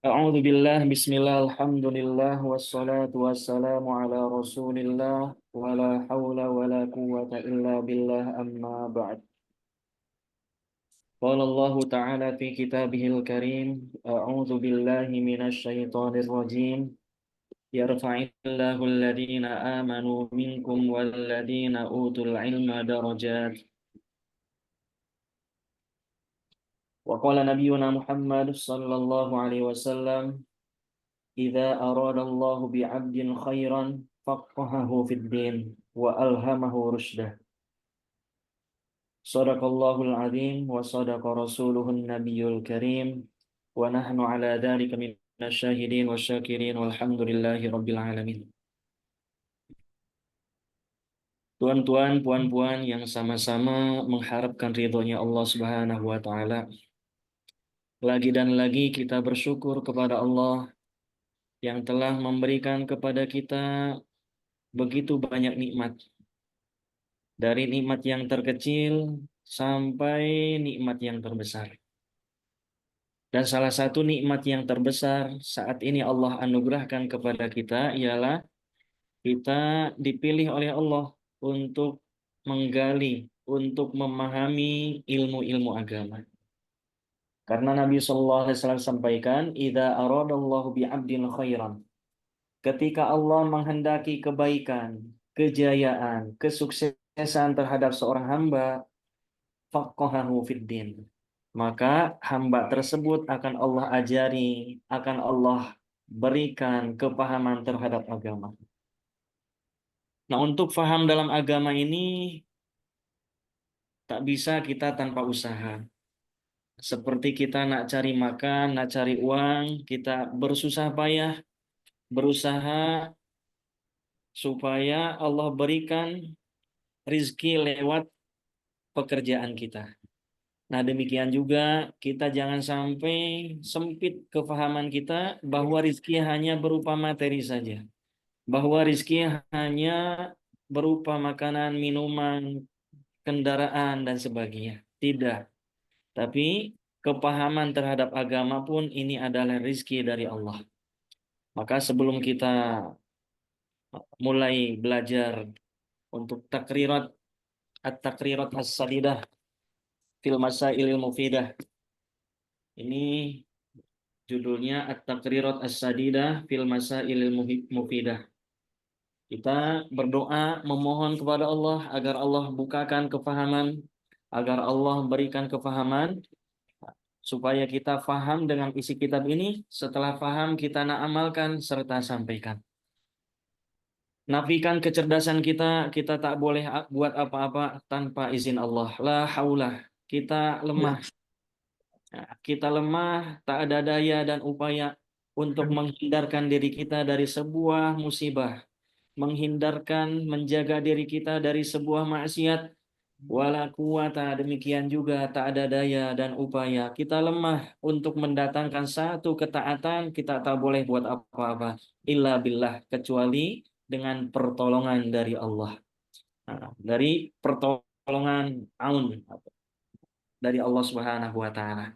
A'udzu billah, bismillah, alhamdulillah, wassalatu wassalamu ala rasulillah, wa la hawla wa la quwwata illa billah amma ba'd. Qala Allah Ta'ala fi kitabihil karim, a'udzu billahi minasy syaithanir rajim, yarfa'illahu alladhina amanu minkum walladhina utul ilma darajat. Wa qala nabiyyuna Muhammad sallallahu alaihi wasallam, idza aradallahu bi'abdin khairan faqahahu fid din wa alhamahu rusydah. Shadaqallahul azim wa sadaqa rasuluhun nabiyul karim wa nahnu ala dzalika minasyahidin wasyakirin walhamdulillahi rabbil alamin. Tuan-tuan, puan-puan yang sama-sama mengharapkan ridhonya Allah Subhanahu wa taala. Lagi dan lagi kita bersyukur kepada Allah yang telah memberikan kepada kita begitu banyak nikmat. Dari nikmat yang terkecil sampai nikmat yang terbesar. Dan salah satu nikmat yang terbesar saat ini Allah anugerahkan kepada kita ialah kita dipilih oleh Allah untuk menggali, untuk memahami ilmu-ilmu agama. Karena Nabi Shallallahu Alaihi Wasallam sampaikan, "Idza aradallahu bi'abdin khairan." Ketika Allah menghendaki kebaikan, kejayaan, kesuksesan terhadap seorang hamba, faqahahu fid din. Maka hamba tersebut akan Allah ajari, akan Allah berikan kepahaman terhadap agama. Nah, untuk faham dalam agama ini tak bisa kita tanpa usaha. Seperti kita nak cari makan, nak cari uang, kita bersusah payah, berusaha supaya Allah berikan rizki lewat pekerjaan kita. Nah, demikian juga kita jangan sampai sempit kefahaman kita bahwa rizki hanya berupa materi saja. Bahwa rizki hanya berupa makanan, minuman, kendaraan, dan sebagainya. Tidak. Tapi kepahaman terhadap agama pun ini adalah rizki dari Allah. Maka sebelum kita mulai belajar untuk at-takrirat as-sadidah fil masailil mufidah. Ini judulnya At-Takrirat As-Sadidah fil Masailil Mufidah. Kita berdoa memohon kepada Allah agar Allah bukakan kefahaman, agar Allah berikan kefahaman supaya kita faham dengan isi kitab ini. Setelah faham kita nak amalkan serta sampaikan. Nafikan kecerdasan kita, kita tak boleh buat apa-apa tanpa izin Allah. La haula, kita lemah. Kita lemah, tak ada daya dan upaya untuk menghindarkan diri kita dari sebuah musibah, menghindarkan, menjaga diri kita dari sebuah maksiat. Wala quwata, demikian juga tak ada daya dan upaya. Kita lemah untuk mendatangkan satu ketaatan, kita tak boleh buat apa-apa. Illa billah, kecuali dengan pertolongan dari Allah. Nah, dari pertolongan aun dari Allah Subhanahu wa taala.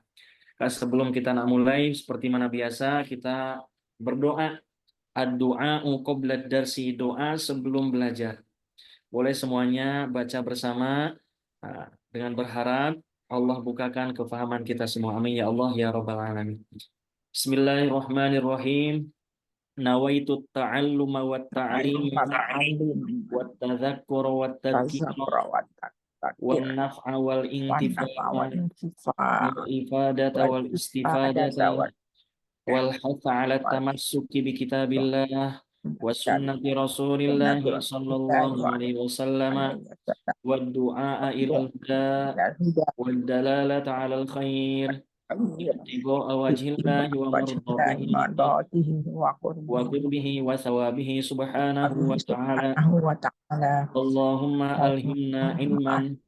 Sebelum kita nak mulai, seperti mana biasa, kita berdoa. Ad-du'a qabla darsi, doa sebelum belajar. Boleh semuanya baca bersama dengan berharap Allah bukakan kefahaman kita semua. Amin ya Allah ya Rabbal alamin. Bismillahirrahmanirrahim. Nawaitu ta'alluma wa ta'lim wa tadhakkura wa tadhkira wa naf'a wal intifa'a wal ifadata wal istifadata wal hatha 'ala tamassuki bi kitabillah wa sunnati Rasulillah sallallahu alaihi wasallam wa du'a ilal huda wal dalalata 'alal khair ibtigha'a wajhillahi wa mardatihi wa qurbihi wa thawabihi subhanahu wa ta'ala. Allahumma alhimna ilman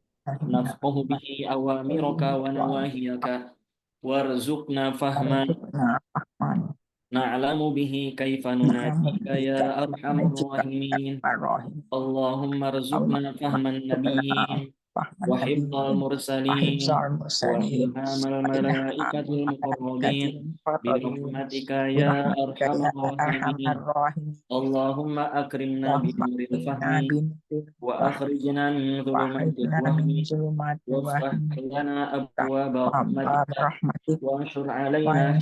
nafqahu bihi awamiraka wa nawahiyaka warzuqna fahman na'lamu bihi kaifa nunajika ya arhamar rahimin. Allahumma rzuqna fahman nabiyyin وحفظ المرسلين وإلهام الملائكة المقربين برحمتك يا أرحم الراحمين اللهم أكرمنا بنور الفهم وأخرجنا من ظلمات الوهم وافتح لنا أبواب رحمتك وانشر علينا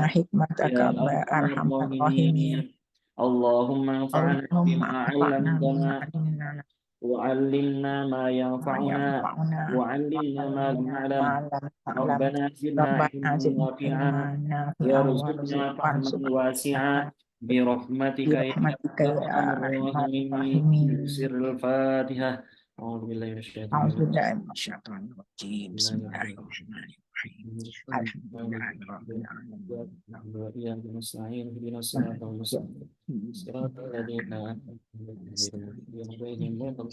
حكمتك يا أرحم الراحمين اللهم انفعنا بما علمتنا وعلمنا ما ينفعنا وعلمنا ما لم نعلم ربنا زدنا علما نافعا وارزقنا فهما واسعا برحمتك يا أرحم الراحمين بسر الفاتحة أعوذ بالله من الشيطان الرجيم بسم الله الرحمن الرحيم وإياك نستعين اهدنا الصراط المستقيم صراط الذين أنعمت عليهم غير المغضوب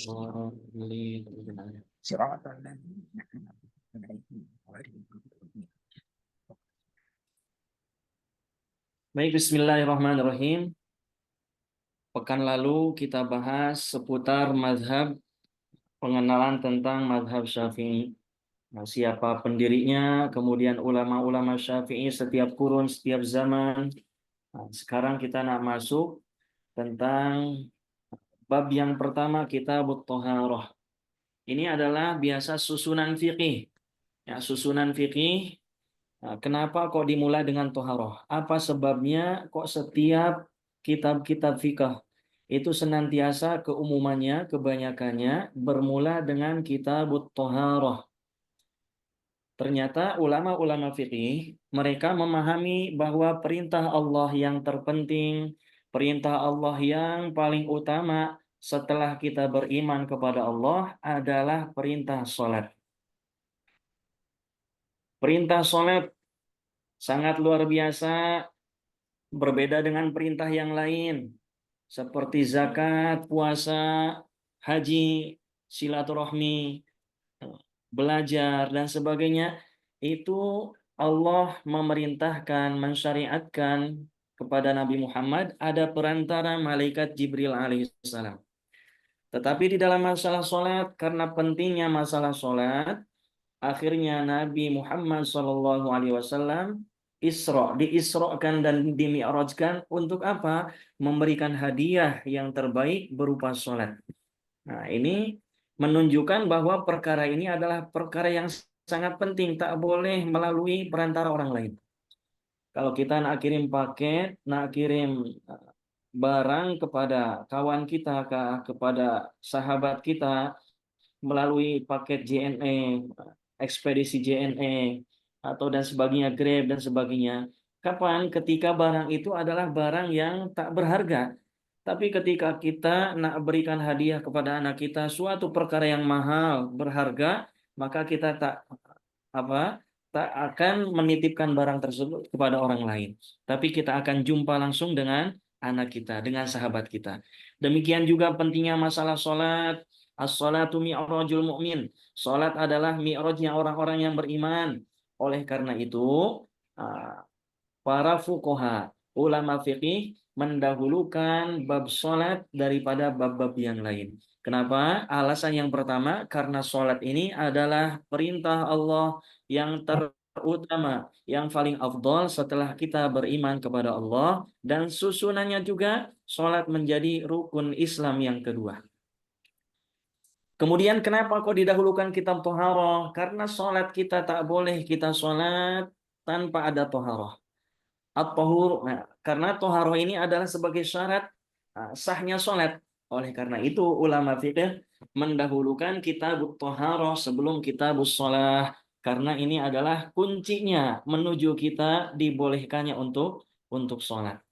عليهم Baik, bismillahirrahmanirrahim. Pekan lalu kita bahas seputar mazhab, pengenalan tentang mazhab Syafi'i. Nah, siapa pendirinya, kemudian ulama-ulama Syafi'i setiap kurun, setiap zaman. Nah, sekarang kita nak masuk tentang bab yang pertama, Kitabut Thaharah. Ini adalah biasa susunan fikih. Ya, susunan fikih. Nah, kenapa kok dimulai dengan toharoh? Apa sebabnya kok setiap kitab-kitab fikih itu senantiasa keumumannya, kebanyakannya bermula dengan kitabut toharoh? Ternyata ulama-ulama fikih mereka memahami bahwa perintah Allah yang terpenting, perintah Allah yang paling utama setelah kita beriman kepada Allah adalah perintah sholat. Perintah sholat sangat luar biasa, berbeda dengan perintah yang lain seperti zakat, puasa, haji, silaturahmi, belajar dan sebagainya. Itu Allah memerintahkan, mensyariatkan kepada Nabi Muhammad ada perantara malaikat Jibril alaihissalam. Tetapi di dalam masalah sholat, karena pentingnya masalah sholat, akhirnya Nabi Muhammad SAW diisrokan dan dimi'rajkan untuk apa? Memberikan hadiah yang terbaik berupa sholat. Nah, ini menunjukkan bahwa perkara ini adalah perkara yang sangat penting, tak boleh melalui perantara orang lain. Kalau kita nak kirim paket, nak kirim barang kepada kawan kita, kepada sahabat kita, melalui paket JNE, ekspedisi JNE, atau dan sebagainya, Grab dan sebagainya. Kapan? Ketika barang itu adalah barang yang tak berharga. Tapi ketika kita nak berikan hadiah kepada anak kita suatu perkara yang mahal, berharga, maka kita tak akan menitipkan barang tersebut kepada orang lain. Tapi kita akan jumpa langsung dengan anak kita, dengan sahabat kita. Demikian juga pentingnya masalah sholat. As-sholatu mi'rajul mu'min. Sholat adalah mi'rajnya orang-orang yang beriman. Oleh karena itu, para fuqaha, ulama fikih mendahulukan bab sholat daripada bab-bab yang lain. Kenapa? Alasan yang pertama, karena sholat ini adalah perintah Allah yang terutama, yang paling afdol setelah kita beriman kepada Allah, dan susunannya juga sholat menjadi rukun Islam yang kedua. Kemudian kenapa kok didahulukan kitab toharoh? Karena sholat kita tak boleh kita sholat tanpa ada toharoh. At-tahur, karena toharoh ini adalah sebagai syarat sahnya sholat. Oleh karena itu ulama fikih mendahulukan kitab toharoh sebelum kitab sholat. Karena ini adalah kuncinya menuju kita dibolehkannya untuk sholat.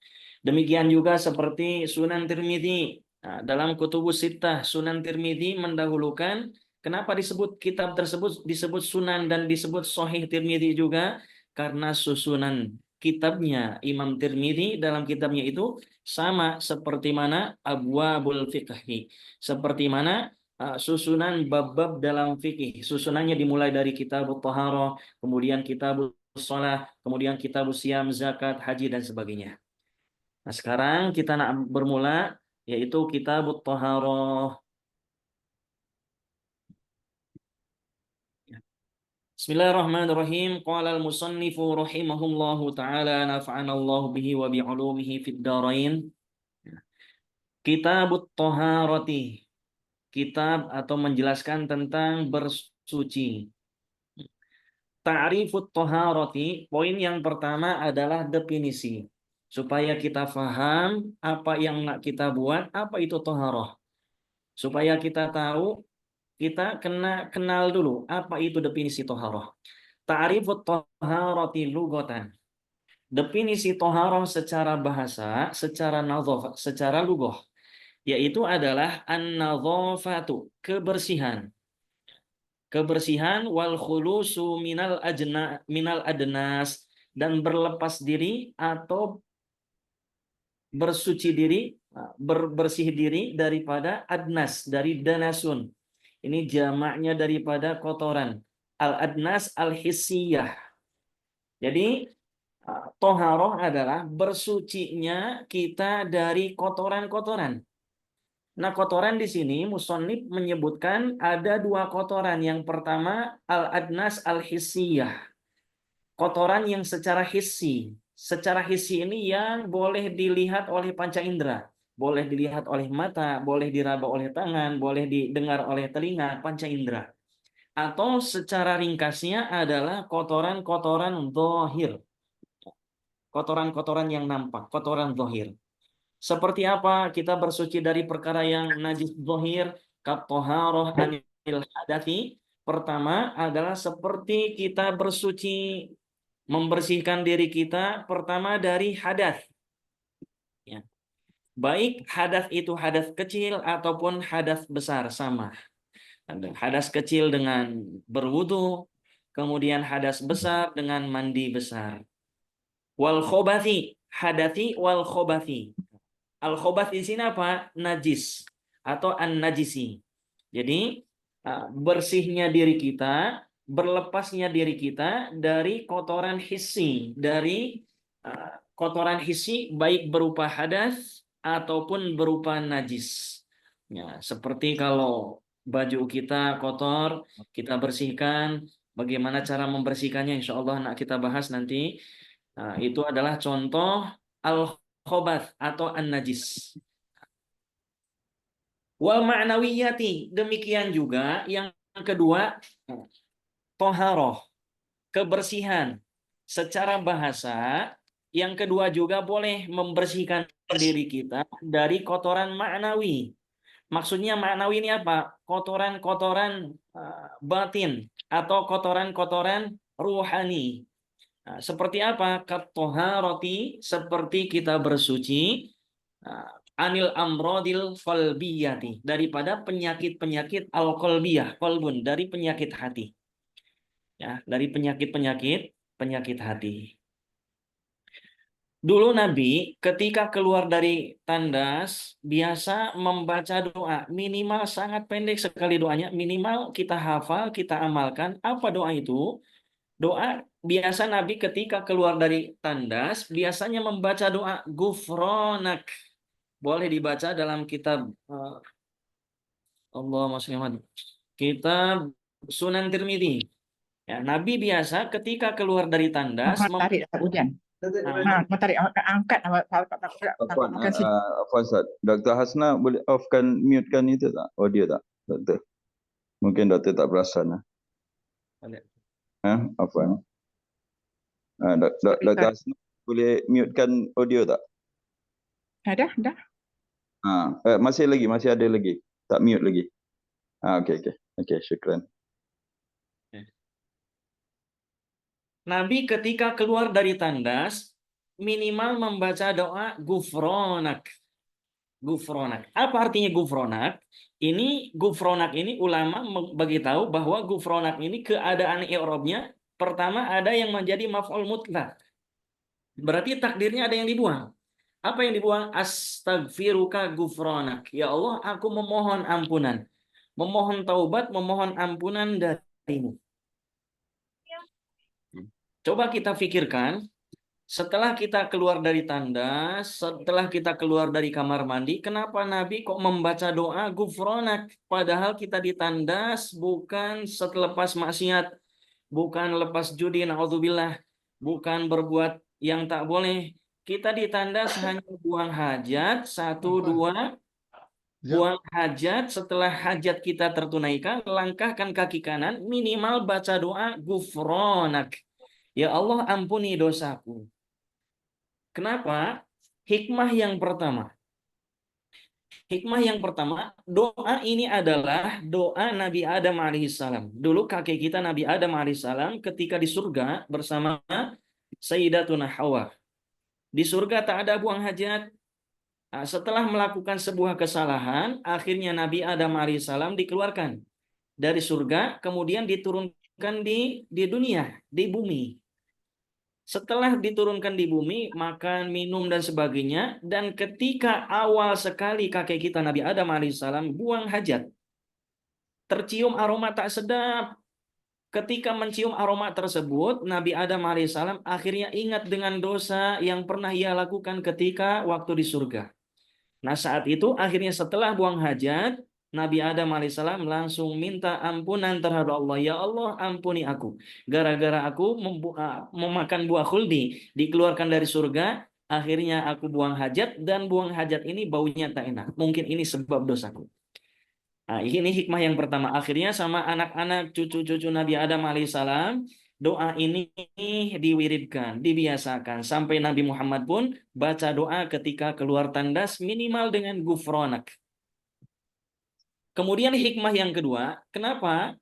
Demikian juga seperti Sunan Tirmidzi. Nah, dalam Kutubus Sittah, Sunan Tirmidzi mendahulukan. Kenapa disebut kitab tersebut disebut Sunan dan disebut Sahih Tirmidzi juga? Karena susunan kitabnya Imam Tirmidzi dalam kitabnya itu sama seperti mana Abwabul Fiqhi. Seperti mana susunan bab-bab dalam fikih. Susunannya dimulai dari kitab Thaharah, kemudian kitab Shalah, kemudian kitab Siyam, Zakat, Haji dan sebagainya. Nah, sekarang kita nak bermula yaitu Kitabut Thaharah. Bismillahirrahmanirrahim. Qala al-musannifu rahimahullahu taala nafa'anallahu bihi wa bi'ulumihi fid dharain. Kitabut Thaharati. Kitab atau menjelaskan tentang bersuci. Ta'rifut Thaharati, poin yang pertama adalah definisi. Supaya kita faham apa yang nak kita buat, apa itu thaharah. Supaya kita tahu, kita kenal dulu apa itu definisi thaharah. Ta'rifut Thaharati lughatan. Definisi thaharah secara bahasa, secara nadhaf, secara lughah, yaitu adalah an-nadhafatu, kebersihan. Kebersihan wal khulusu minal adnas, dan berlepas diri atau bersuci diri, bersih diri daripada adnas, dari danasun. Ini jamaknya daripada kotoran. Al-adnas al-hissiyah. Jadi toharoh adalah bersucinya kita dari kotoran-kotoran. Nah, kotoran di sini musannif menyebutkan ada dua kotoran. Yang pertama al-adnas al-hissiyah. Kotoran yang secara hissi. Secara hissi ini yang boleh dilihat oleh panca indera. Boleh dilihat oleh mata, boleh diraba oleh tangan, boleh didengar oleh telinga, panca indera. Atau secara ringkasnya adalah kotoran-kotoran zahir. Kotoran-kotoran yang nampak, kotoran zahir. Seperti apa kita bersuci dari perkara yang najis zahir? Kattoharoh anil hadathi. Pertama adalah seperti kita bersuci, membersihkan diri kita pertama dari hadas. Ya. Baik hadas itu hadas kecil ataupun hadas besar, sama. Hadas kecil dengan berwudu, kemudian hadas besar dengan mandi besar. Wal khobathi, hadathi wal khobathi. Al khobath di sini apa? Najis atau an-najisi. Jadi bersihnya diri kita, berlepasnya diri kita dari kotoran hissi, dari kotoran hissi baik berupa hadas ataupun berupa najis. Ya, seperti kalau baju kita kotor, kita bersihkan. Bagaimana cara membersihkannya? Insya Allah nak kita bahas nanti. Nah, itu adalah contoh al-khobath atau an-najis. Wal ma'nawiyati, demikian juga yang kedua, toharoh, kebersihan. Secara bahasa, yang kedua juga boleh membersihkan diri kita dari kotoran ma'nawi. Maksudnya ma'nawi ini apa? Kotoran-kotoran batin atau kotoran-kotoran ruhani. Nah, seperti apa? Katoharoti, seperti kita bersuci anil amrodil qalbiyati, daripada penyakit-penyakit al-qalbiyah, qalbun, dari penyakit hati. Ya, dari penyakit hati. Dulu Nabi ketika keluar dari tandas biasa membaca doa, minimal sangat pendek sekali doanya, minimal kita hafal, kita amalkan. Apa doa itu? Doa biasa Nabi ketika keluar dari tandas biasanya membaca doa gufronak. Boleh dibaca dalam kitab Allahumma sholli Muhammad. Kitab Sunan Tirmidzi. Ya, Nabi biasa ketika keluar dari tandas tarik hujan. Tarik angkat Afwan, Afwan Ustaz. Dr. Hasna boleh offkan, mutekan itu tak? Audio tak, Doktor? Mungkin Doktor tak perasan. Afwan. Dr. Hasna boleh mutekan audio tak? Dah. Masih ada lagi. Tak mute lagi. Okey, syukran. Nabi ketika keluar dari tandas minimal membaca doa gufronak. Gufronak. Apa artinya gufronak? Ini gufronak ini ulama bagi tahu bahwa gufronak ini keadaan i'rabnya pertama ada yang menjadi maf'ul mutlaq. Berarti takdirnya ada yang dibuang. Apa yang dibuang? Astaghfiruka gufronak. Ya Allah, aku memohon ampunan. Memohon taubat, memohon ampunan darimu. Coba kita pikirkan, setelah kita keluar dari tandas, setelah kita keluar dari kamar mandi, kenapa Nabi kok membaca doa gufronak? Padahal kita di tandas bukan selepas maksiat, bukan lepas judi, naudzubillah, bukan berbuat yang tak boleh. Kita ditandas hanya buang hajat, satu, dua, buang hajat. Setelah hajat kita tertunaikan, langkahkan kaki kanan, minimal baca doa gufronak. Ya Allah, ampuni dosaku. Kenapa? Hikmah yang pertama. Hikmah yang pertama, doa ini adalah doa Nabi Adam alaihissalam. Dulu kakek kita Nabi Adam alaihissalam ketika di surga bersama Sayyidatuna Hawa. Di surga tak ada buang hajat. Setelah melakukan sebuah kesalahan, akhirnya Nabi Adam alaihissalam dikeluarkan dari surga, kemudian diturunkan di dunia, di bumi. Setelah diturunkan di bumi, makan, minum, dan sebagainya. Dan ketika awal sekali kakek kita Nabi Adam alaihissalam buang hajat, tercium aroma tak sedap. Ketika mencium aroma tersebut, Nabi Adam alaihissalam akhirnya ingat dengan dosa yang pernah ia lakukan ketika waktu di surga. Nah, saat itu akhirnya setelah buang hajat, Nabi Adam alaihissalam langsung minta ampunan terhadap Allah. Ya Allah, ampuni aku. Gara-gara aku memakan buah khuldi, dikeluarkan dari surga, akhirnya aku buang hajat, dan buang hajat ini baunya tak enak. Mungkin ini sebab dosaku. Nah, ini hikmah yang pertama. Akhirnya sama anak-anak cucu-cucu Nabi Adam alaihissalam, doa ini diwiridkan, dibiasakan. Sampai Nabi Muhammad pun baca doa ketika keluar tandas minimal dengan gufronak. Kemudian hikmah yang kedua, kenapa?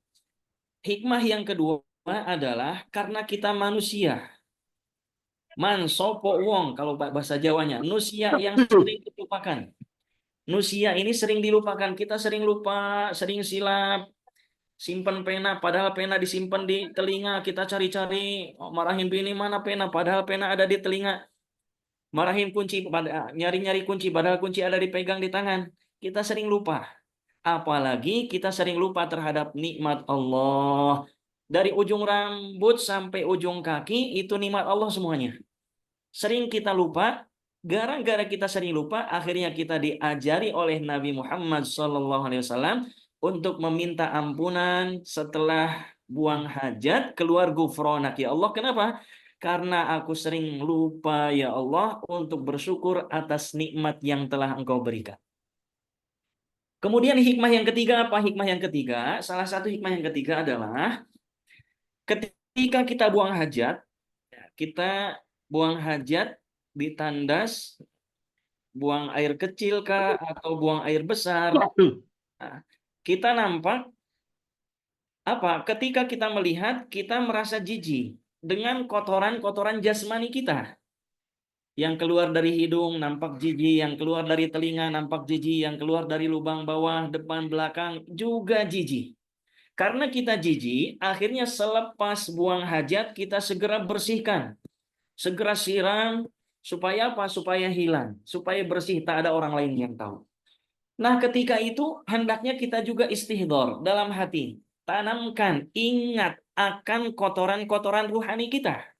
Hikmah yang kedua adalah karena kita manusia. Man sopo wong, kalau bahasa Jawanya, nusia yang sering dilupakan. Nusia ini sering dilupakan. Kita sering lupa, sering silap. Simpan pena, padahal pena disimpan di telinga. Kita cari-cari, marahin bini mana pena, padahal pena ada di telinga. Marahin kunci, nyari-nyari kunci, padahal kunci ada dipegang di tangan. Kita sering lupa. Apalagi kita sering lupa terhadap nikmat Allah. Dari ujung rambut sampai ujung kaki, itu nikmat Allah semuanya. Sering kita lupa, gara-gara kita sering lupa, akhirnya kita diajari oleh Nabi Muhammad SAW untuk meminta ampunan setelah buang hajat, keluar gufronak. Ya Allah, kenapa? Karena aku sering lupa, ya Allah, untuk bersyukur atas nikmat yang telah Engkau berikan. Kemudian hikmah yang ketiga apa? Hikmah yang ketiga, salah satu hikmah yang ketiga adalah ketika kita buang hajat, kita buang hajat di tandas, buang air kecil kah atau buang air besar, nah, kita nampak apa? Ketika kita melihat, kita merasa jijik dengan kotoran-kotoran jasmani kita. Yang keluar dari hidung nampak jijik, yang keluar dari telinga nampak jijik, yang keluar dari lubang bawah, depan, belakang juga jijik. Karena kita jijik, akhirnya selepas buang hajat kita segera bersihkan. Segera siram, supaya apa? Supaya hilang, supaya bersih, tak ada orang lain yang tahu. Nah, ketika itu hendaknya kita juga istihdor dalam hati. Tanamkan, ingat akan kotoran-kotoran ruhani kita.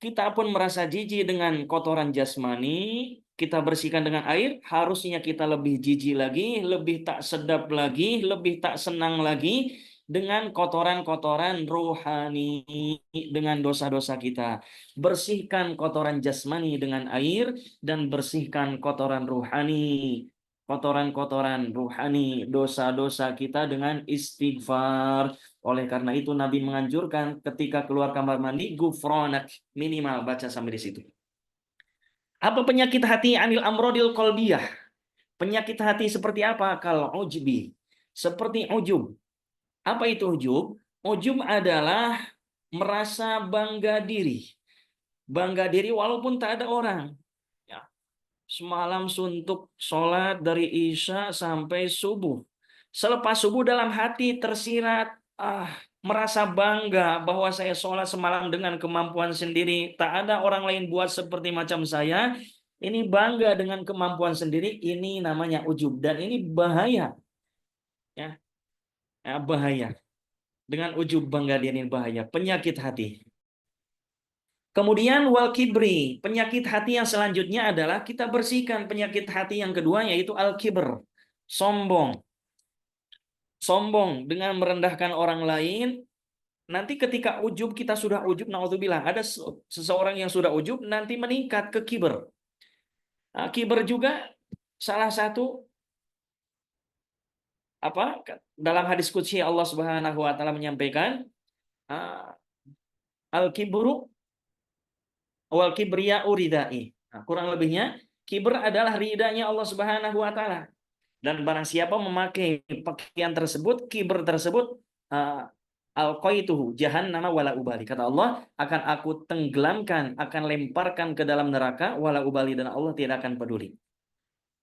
Kita pun merasa jijik dengan kotoran jasmani, kita bersihkan dengan air, harusnya kita lebih jijik lagi, lebih tak sedap lagi, lebih tak senang lagi dengan kotoran-kotoran rohani, dengan dosa-dosa kita. Bersihkan kotoran jasmani dengan air dan bersihkan kotoran rohani. Kotoran-kotoran rohani, dosa-dosa kita dengan istighfar. Oleh karena itu Nabi menganjurkan ketika keluar kamar mandi gufronak, minimal baca sampai di situ. Apa penyakit hati? Anil amrodil kolbiyah. Penyakit hati seperti apa? Kalau ujbi, seperti ujub. Apa itu ujub? Ujub adalah merasa bangga diri. Bangga diri walaupun tak ada orang. Ya. Semalam suntuk sholat dari Isya sampai subuh. Selepas subuh dalam hati tersirat, merasa bangga bahwa saya sholat semalam dengan kemampuan sendiri. Tak ada orang lain buat seperti macam saya. Ini bangga dengan kemampuan sendiri. Ini namanya ujub. Dan ini bahaya. Ya, bahaya. Dengan ujub bangga diri ini bahaya. Penyakit hati. Kemudian wal kibri, penyakit hati yang selanjutnya adalah kita bersihkan penyakit hati yang kedua, yaitu al kibr, sombong. Sombong dengan merendahkan orang lain, nanti ketika ujub kita sudah ujub, naudzubillah, ada seseorang yang sudah ujub nanti meningkat ke kiber. Nah, kiber juga salah satu dalam hadis qudsi Allah Subhanahu wa taala menyampaikan al-kibru wal kibriya uridai. Nah, kurang lebihnya kiber adalah ridanya Allah Subhanahu wa taala. Dan barang siapa memakai pakaian tersebut, kiber tersebut, alqaituhu jahannama wala ubali. Kata Allah, akan aku tenggelamkan, akan lemparkan ke dalam neraka wala ubali, dan Allah tidak akan peduli.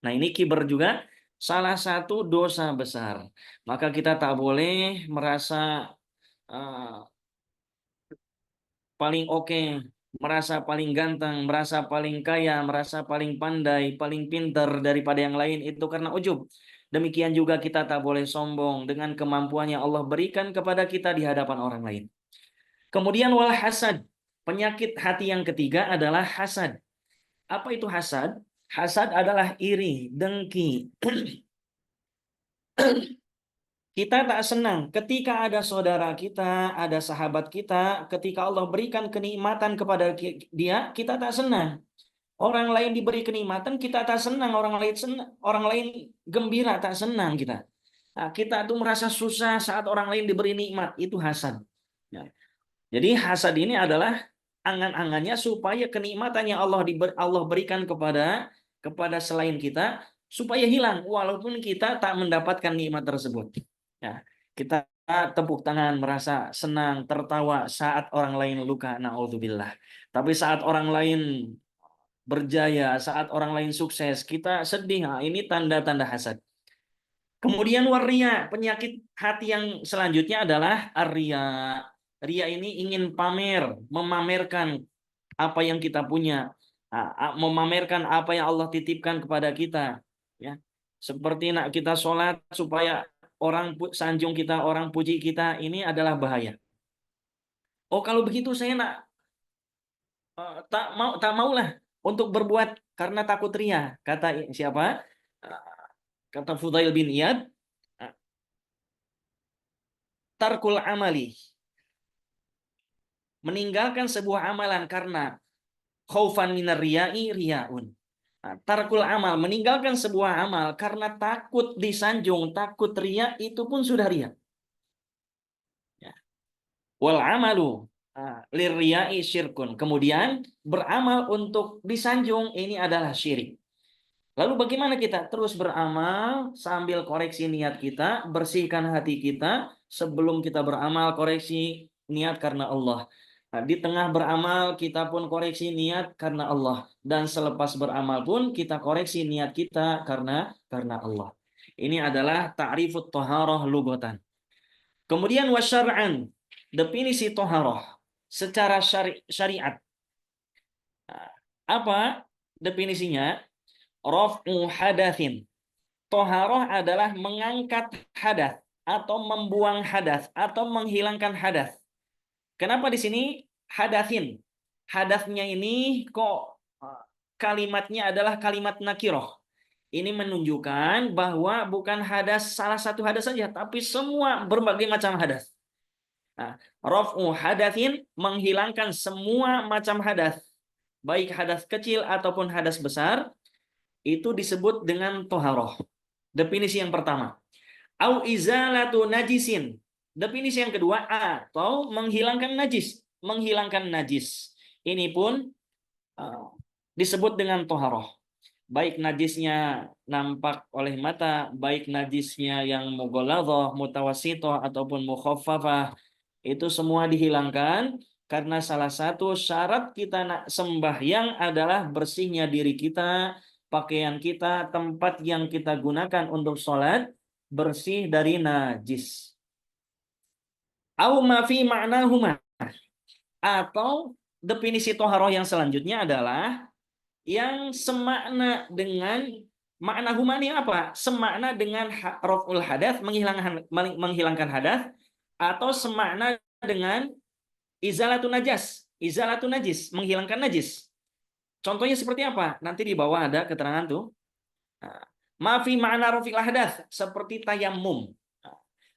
Nah, ini kiber juga salah satu dosa besar. Maka kita tak boleh merasa paling oke, merasa paling ganteng, merasa paling kaya, merasa paling pandai, paling pintar daripada yang lain, itu karena ujub. Demikian juga kita tak boleh sombong dengan kemampuan yang Allah berikan kepada kita di hadapan orang lain. Kemudian wal hasad. Penyakit hati yang ketiga adalah hasad. Apa itu hasad? Hasad adalah iri, dengki. Kita tak senang ketika ada saudara kita, ada sahabat kita, ketika Allah berikan kenikmatan kepada dia, kita tak senang. Orang lain diberi kenikmatan, kita tak senang. Orang lain gembira, tak senang kita. Nah, kita tuh merasa susah saat orang lain diberi nikmat, itu hasad. Ya. Jadi hasad ini adalah angan-angannya supaya kenikmatan yang Allah berikan kepada selain kita supaya hilang, walaupun kita tak mendapatkan nikmat tersebut. Ya, kita tepuk tangan, merasa senang, tertawa saat orang lain luka, naudzubillah. Tapi saat orang lain berjaya, saat orang lain sukses, kita sedih. Nah, ini tanda-tanda hasad. Kemudian waria, penyakit hati yang selanjutnya adalah arya. Ria ini ingin pamer, memamerkan apa yang kita punya, memamerkan apa yang Allah titipkan kepada kita. Ya, seperti nak kita sholat supaya orang sanjung kita, orang puji kita, ini adalah bahaya. Oh, kalau begitu saya tak maulah untuk berbuat karena takut ria. Kata siapa? Kata Fudail bin Iyad, tarkul amali, meninggalkan sebuah amalan karena khaufan minar riya'i riyaun. Tarkul amal, meninggalkan sebuah amal karena takut disanjung, takut riya, itu pun sudah riya. Ya. Wal amalu lirriya'i syirkun. Kemudian beramal untuk disanjung, ini adalah syirik. Lalu bagaimana kita terus beramal sambil koreksi niat kita, bersihkan hati kita sebelum kita beramal, koreksi niat karena Allah. Nah, di tengah beramal kita pun koreksi niat karena Allah, dan selepas beramal pun kita koreksi niat kita karena Allah. Ini adalah ta'rifut thaharah lughatan. Kemudian wasyar'an, definisi thaharah secara syariat. Apa definisinya? Raf'u hadatsin. Thaharah adalah mengangkat hadas atau membuang hadas atau menghilangkan hadas. Kenapa di sini hadatsin? Hadasnya ini kok kalimatnya adalah kalimat nakiroh. Ini menunjukkan bahwa bukan hadas salah satu hadas saja, tapi semua berbagai macam hadas. Nah, raf'u hadatsin, menghilangkan semua macam hadas, baik hadas kecil ataupun hadas besar, itu disebut dengan toharoh. Definisi yang pertama. Au izalatu najisin. Definisi yang kedua, atau menghilangkan najis. Menghilangkan najis. Ini pun disebut dengan toharoh. Baik najisnya nampak oleh mata, baik najisnya yang mughaladhah, mutawassithah ataupun mukhaffafah, itu semua dihilangkan karena salah satu syarat kita sembahyang adalah bersihnya diri kita, pakaian kita, tempat yang kita gunakan untuk sholat bersih dari najis. Au ma fi ma'nahuma. Atau definisi toharoh yang selanjutnya adalah yang semakna dengan makna humani apa? Semakna dengan raf'ul hadas, menghilangkan hadas, atau semakna dengan izalatun najis, menghilangkan najis. Contohnya seperti apa? Nanti di bawah ada keterangan tuh. Ma fi ma'na raf'il hadas, seperti tayammum.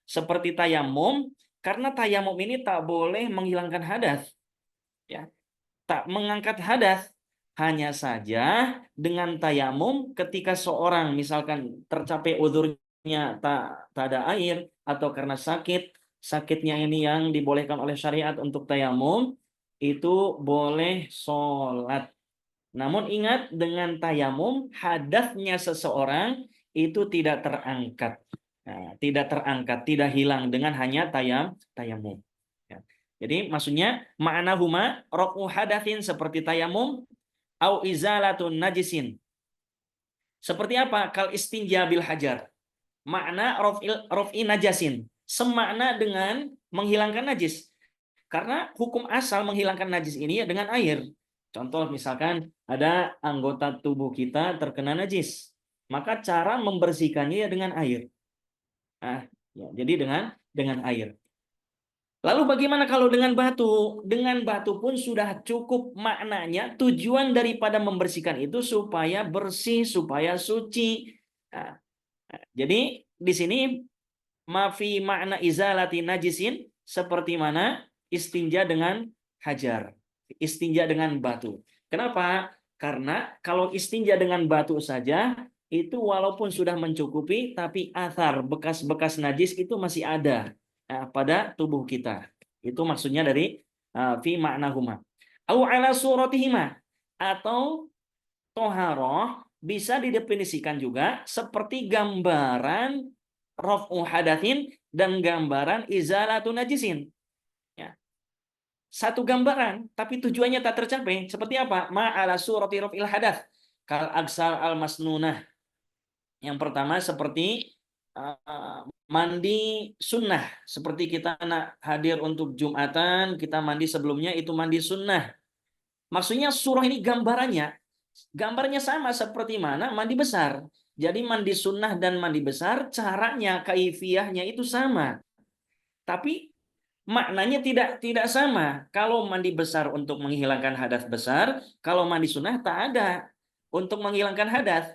Seperti tayammum Karena tayamum ini tak boleh menghilangkan hadas, ya. Tak mengangkat hadas. Hanya saja dengan tayamum ketika seorang misalkan tercapai uzurnya tak ada air atau karena sakitnya ini yang dibolehkan oleh syariat untuk tayamum, itu boleh sholat. Namun ingat, dengan tayamum hadasnya seseorang itu tidak terangkat. Nah, tidak terangkat, tidak hilang dengan hanya tayamum. Ya. Jadi maksudnya makna huma raf'u hadatsin seperti tayamum au izalatun najisin. Seperti apa? Kal istinja bil hajar. Makna raf'i najasin. Semakna dengan menghilangkan najis. Karena hukum asal menghilangkan najis ini ya dengan air. Contoh misalkan ada anggota tubuh kita terkena najis. Maka cara membersihkannya ya dengan air. Nah, ya, jadi dengan air. Lalu bagaimana kalau dengan batu? Dengan batu pun sudah cukup maknanya. Tujuan daripada membersihkan itu supaya bersih, supaya suci. Nah, jadi di sini mafi makna izalati najisin seperti mana istinja dengan hajar, istinja dengan batu. Kenapa? Karena kalau istinja dengan batu saja itu walaupun sudah mencukupi, tapi athar bekas-bekas najis itu masih ada pada tubuh kita. Itu maksudnya dari fi ma'nahuma. Au ala suratihima, atau toharoh bisa didefinisikan juga seperti gambaran raf'u hadatsin dan gambaran izalatun najisin. Ya. Satu gambaran, tapi tujuannya tak tercapai. Seperti apa? Ma'ala surati raf'il hadath. Kal aksal al masnunah. Yang pertama seperti mandi sunnah. Seperti kita nak hadir untuk Jumatan, kita mandi sebelumnya itu mandi sunnah. Maksudnya surah ini gambarnya sama seperti mana mandi besar. Jadi mandi sunnah dan mandi besar caranya, kaifiyahnya itu sama. Tapi maknanya tidak sama. Kalau mandi besar untuk menghilangkan hadas besar, kalau mandi sunnah tak ada untuk menghilangkan hadas.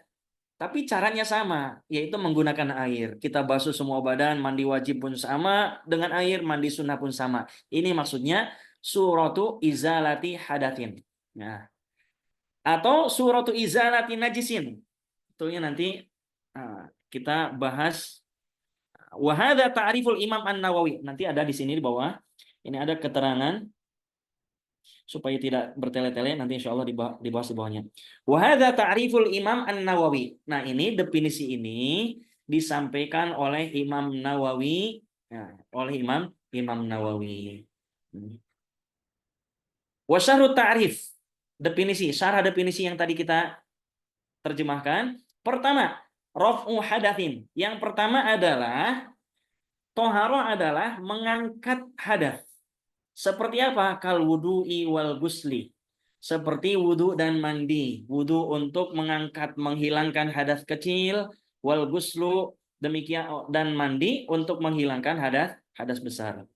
Tapi caranya sama, yaitu menggunakan air. Kita basuh semua badan, mandi wajib pun sama, dengan air, mandi sunnah pun sama. Ini maksudnya suratu izalati hadatsin. Nah, atau suratu izalati najisin. Betulnya nanti kita bahas. Wahada ta'riful Imam An-Nawawi. Nanti ada di sini di bawah. Ini ada keterangan supaya tidak bertele-tele, nanti insya Allah dibahas di bawahnya. Wahada ta'riful Imam An-Nawawi. Nah, ini definisi ini disampaikan oleh Imam Nawawi, oleh Imam Nawawi. Wasyarut ta'rif, definisi, syarah definisi yang tadi kita terjemahkan. Pertama, raf'u hadatsin. Yang pertama adalah toharoh adalah mengangkat hadas. Seperti apa? Kal wudu'i wal gusli. Seperti wudu dan mandi. Wudu untuk mengangkat, menghilangkan hadas kecil. Wal guslu, demikian, dan mandi untuk menghilangkan hadas besar.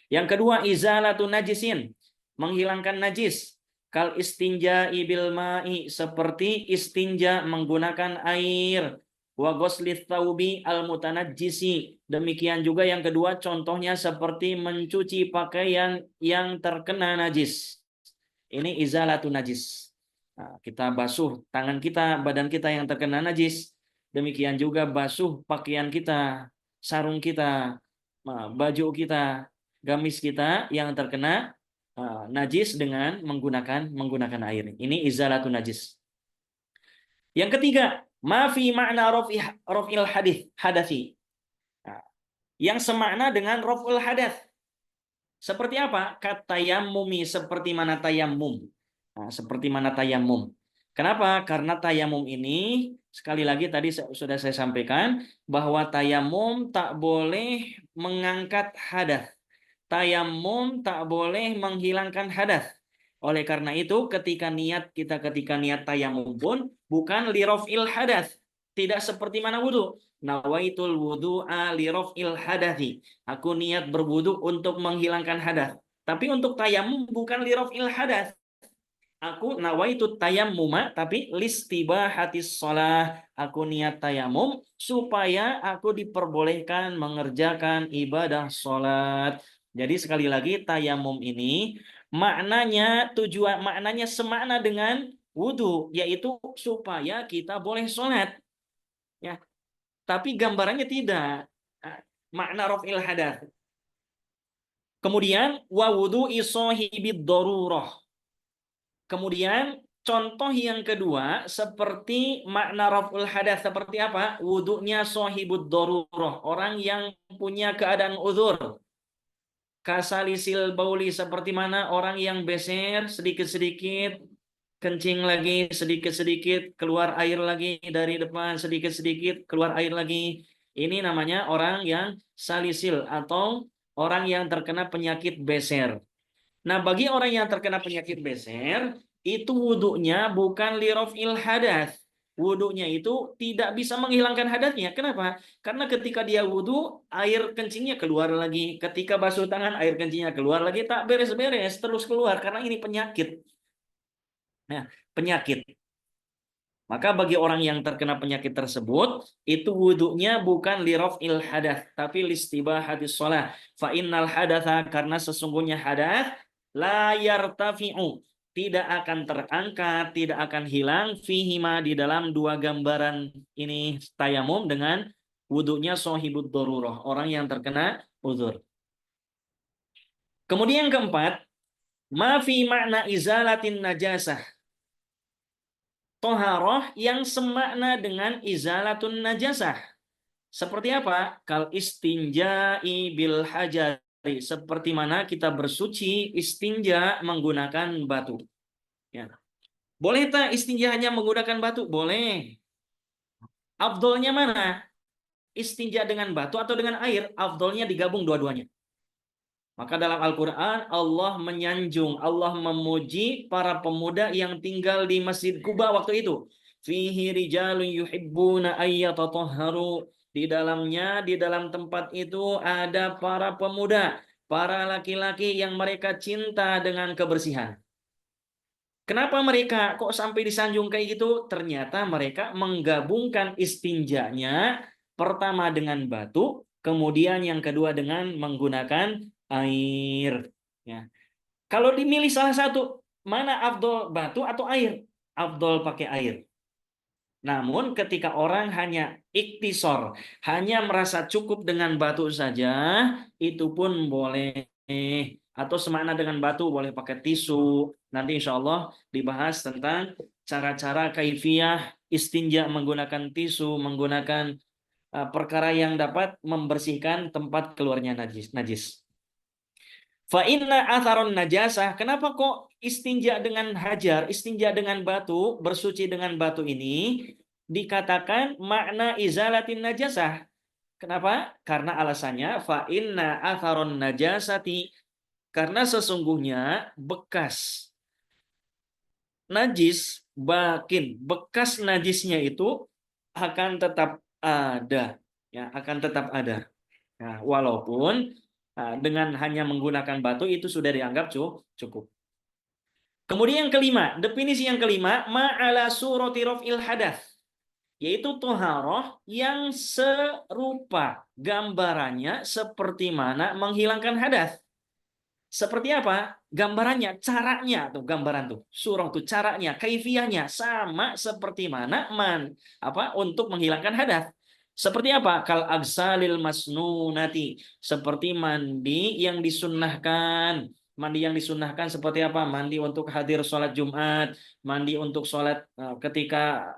Yang kedua, izalatun najisin. Menghilangkan najis. Kal istinja bil ma'i. Seperti istinja menggunakan air. Wa ghuslit tsaubi al mutanajjisi. Demikian juga yang kedua contohnya seperti mencuci pakaian yang terkena najis. Ini izalatun najis. Nah, kita basuh tangan kita, badan kita yang terkena najis. Demikian juga basuh pakaian kita, sarung kita, baju kita, gamis kita yang terkena najis dengan menggunakan air. Ini izalatun najis. Yang ketiga, ma fi makna raf'il hadasi. Yang semakna dengan raf'ul hadath. Seperti apa? Katayammumi, seperti mana tayammum. Seperti mana tayammum. Kenapa? Karena tayamum ini, sekali lagi tadi sudah saya sampaikan, bahwa tayamum tak boleh mengangkat hadath. Tayamum tak boleh menghilangkan hadath. Oleh karena itu, ketika niat tayamum pun bukan li raf'il hadath. Tidak seperti mana wudu. Nawaitul wudu'a li raf'il hadathi. Aku niat berwudu untuk menghilangkan hadath. Tapi untuk tayamum bukan li raf'il hadath. Aku nawaitu tayammuma tapi listibahatis shalah. Aku niat tayamum supaya aku diperbolehkan mengerjakan ibadah salat. Jadi sekali lagi tayamum ini maknanya semakna dengan wudhu, yaitu supaya kita boleh sholat. Ya, tapi gambarannya tidak. Makna raf'il hadath. Kemudian wa wudu'i shahibid darurah. Kemudian contoh yang kedua seperti makna raf'ul hadath seperti apa? Wudunya shahibud darurah, orang yang punya keadaan uzur. Kasalisil bauli, seperti mana orang yang beser sedikit-sedikit, kencing lagi sedikit-sedikit, keluar air lagi dari depan, sedikit-sedikit keluar air lagi. Ini namanya orang yang salisil atau orang yang terkena penyakit beser. Nah, bagi orang yang terkena penyakit beser, itu wudhunya bukan lirofil hadas. Wudhunya itu tidak bisa menghilangkan hadatnya. Kenapa? Karena ketika dia wudhu, air kencingnya keluar lagi. Ketika basuh tangan, air kencingnya keluar lagi. Tak beres-beres, terus keluar. Karena ini penyakit. Nah, penyakit. Maka bagi orang yang terkena penyakit tersebut, itu wudhunya bukan lirofil hadas, tapi listibahatis sholah. Fa innal hadatha, karena sesungguhnya hadas, la yartafi'u, tidak akan terangkat, tidak akan hilang, fihima, di dalam dua gambaran ini tayamum dengan wudhunya sohibud darurah, orang yang terkena uzur. Kemudian yang keempat, ma fi makna izalatin najasah, toharoh yang semakna dengan izalatun najasah. Seperti apa? Kal istinja'i bil hajari, seperti mana kita bersuci istinja menggunakan batu. Ya. Boleh tak istinja hanya menggunakan batu? Boleh. Afdolnya mana? Istinja dengan batu atau dengan air? Afdolnya digabung dua-duanya. Maka dalam Al-Quran Allah menyanjung, Allah memuji para pemuda yang tinggal di Masjid Quba waktu itu. Fihi rijalun yuhibbuna ayyatatahharu. Di dalamnya, di dalam tempat itu ada para pemuda, para laki-laki yang mereka cinta dengan kebersihan. Kenapa mereka kok sampai disanjung kayak gitu? Ternyata mereka menggabungkan istinjanya pertama dengan batu, kemudian yang kedua dengan menggunakan air. Ya. Kalau dimilih salah satu, mana afdol, batu atau air? Afdol pakai air. Namun ketika orang hanya iktisor, hanya merasa cukup dengan batu saja, itu pun boleh. Atau semakna dengan batu, boleh pakai tisu. Nanti insya Allah dibahas tentang cara-cara kaifiyah istinja menggunakan tisu, menggunakan perkara yang dapat membersihkan tempat keluarnya najis. Fa inna atharon najasah. Kenapa kok istinja dengan hajar, istinja dengan batu, bersuci dengan batu ini dikatakan makna izalatin najasah? Kenapa? Karena alasannya fa inna atharon najasati, karena sesungguhnya bekas najis, bekas najisnya itu akan tetap ada, ya, akan tetap ada. Nah, walaupun dengan hanya menggunakan batu itu sudah dianggap cukup. Kemudian yang kelima, definisi yang kelima, ma'ala surati raf'il hadath, yaitu toharoh yang serupa gambarannya seperti mana menghilangkan hadas. Seperti apa? Gambarannya, caranya tuh, gambaran tuh, surah tuh caranya, kaifiyahnya sama seperti mana untuk menghilangkan hadas. Seperti apa? Kal agsalil masnunati, seperti mandi yang disunnahkan. Mandi yang disunnahkan seperti apa? Mandi untuk hadir sholat Jumat, mandi untuk sholat ketika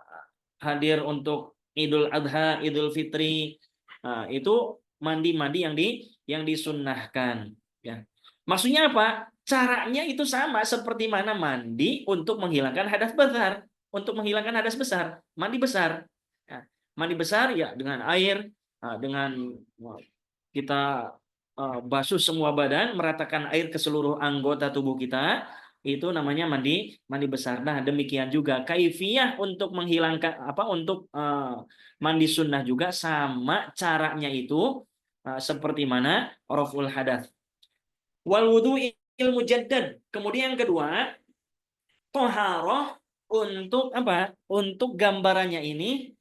hadir untuk Idul Adha, Idul Fitri. Nah, itu mandi-mandi yang disunnahkan. Ya. Maksudnya apa? Caranya itu sama seperti mana mandi untuk menghilangkan hadas besar. Untuk menghilangkan hadas besar, mandi besar. Ya. Mandi besar ya dengan air, dengan kita basuh semua badan, meratakan air ke seluruh anggota tubuh kita, itu namanya mandi besar. Nah, demikian juga kaifiyah untuk menghilangkan untuk mandi sunnah juga sama caranya itu seperti mana raful hadath. Wal wudu'il mujaddad. Kemudian yang kedua, toharoh untuk apa? Untuk gambarannya ini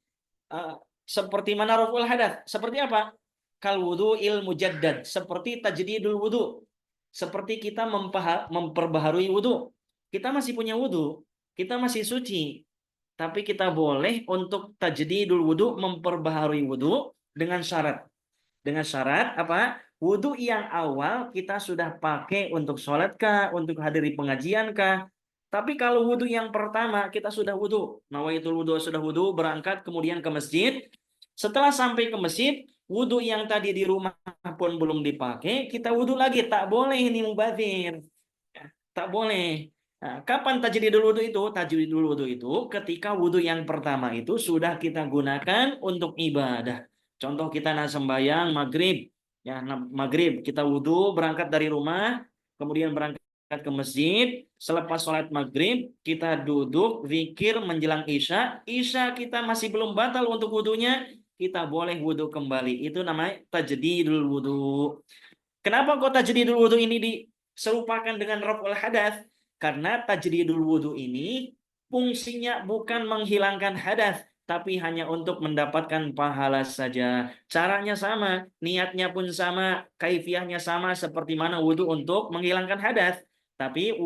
seperti mana raful hadath. Seperti apa? Kal wudu'il mujaddad. Seperti tajdidul wudu. seperti kita memperbaharui wudhu. Kita masih punya wudhu, kita masih suci, tapi kita boleh untuk tajdidul wudhu, memperbaharui wudhu dengan syarat. Dengan syarat apa? Wudhu yang awal kita sudah pakai untuk sholat kah, untuk hadiri pengajian kah. Tapi kalau wudhu yang pertama kita sudah wudhu, nawaitul wudhu, sudah wudhu, berangkat kemudian ke masjid. Setelah sampai ke masjid, wudhu yang tadi di rumah pun belum dipakai, kita wudhu lagi. Tak boleh ini mubadzir. Tak boleh. Nah, kapan tajdidul wudhu itu? Tajdidul wudhu itu ketika wudhu yang pertama itu sudah kita gunakan untuk ibadah. Contoh kita sembahyang maghrib, ya maghrib kita wudhu, berangkat dari rumah, kemudian berangkat ke masjid. Selepas sholat maghrib kita duduk zikir menjelang isya. Isya kita masih belum batal untuk wudhunya, kita boleh wudhu kembali. Itu namanya tajdidul wudhu. Kenapa kok tajdidul wudhu ini diserupakan dengan raf'ul hadatsah? Karena tajdidul wudhu ini fungsinya bukan menghilangkan hadas, tapi hanya untuk mendapatkan pahala saja. Caranya sama, niatnya pun sama, kaifiahnya sama seperti mana wudhu untuk menghilangkan hadas. Tapi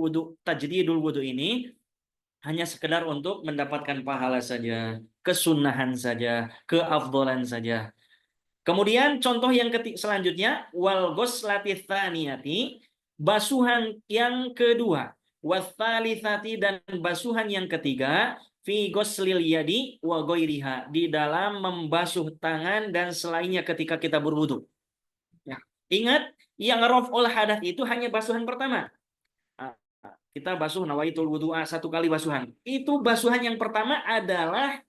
tajdidul wudhu ini hanya sekedar untuk mendapatkan pahala saja, kesunahan saja, keafdolan saja. Kemudian contoh yang selanjutnya, wal ghuslati tsaniyati, basuhan yang kedua, wasalitsati, dan basuhan yang ketiga, fi ghuslil yadi wa ghairiha, di dalam membasuh tangan dan selainnya ketika kita berwudu. Ya. Ingat, yang raf'ul hadatsah itu hanya basuhan pertama. Kita basuh nawaitul wudu'a, satu kali basuhan. Itu basuhan yang pertama adalah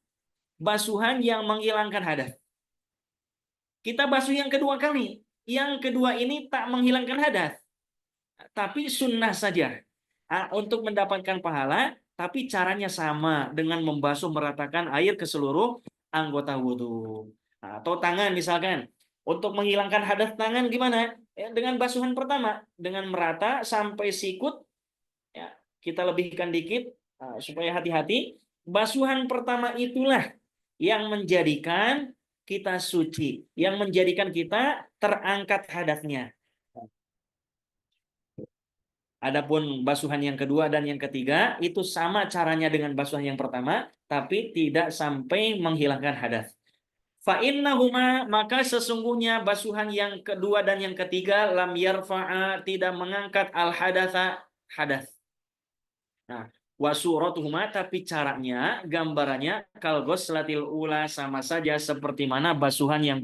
basuhan yang menghilangkan hadas. Kita basuh yang kedua kali. Yang kedua ini tak menghilangkan hadas, tapi sunnah saja. Untuk mendapatkan pahala, tapi caranya sama dengan membasuh, meratakan air ke seluruh anggota wudhu. Atau tangan misalkan. Untuk menghilangkan hadas tangan gimana? Dengan basuhan pertama. Dengan merata sampai sikut. Ya, kita lebihkan dikit supaya hati-hati. Basuhan pertama itulah yang menjadikan kita suci, yang menjadikan kita terangkat hadasnya. Adapun basuhan yang kedua dan yang ketiga itu sama caranya dengan basuhan yang pertama, tapi tidak sampai menghilangkan hadas. Fa innahuma, maka sesungguhnya basuhan yang kedua dan yang ketiga, lam yarfa'a, tidak mengangkat al hadatsa, hadas. Nah, wasuratuhuma, tapi caranya, gambarannya kal ghuslatil ula, sama saja seperti mana basuhan yang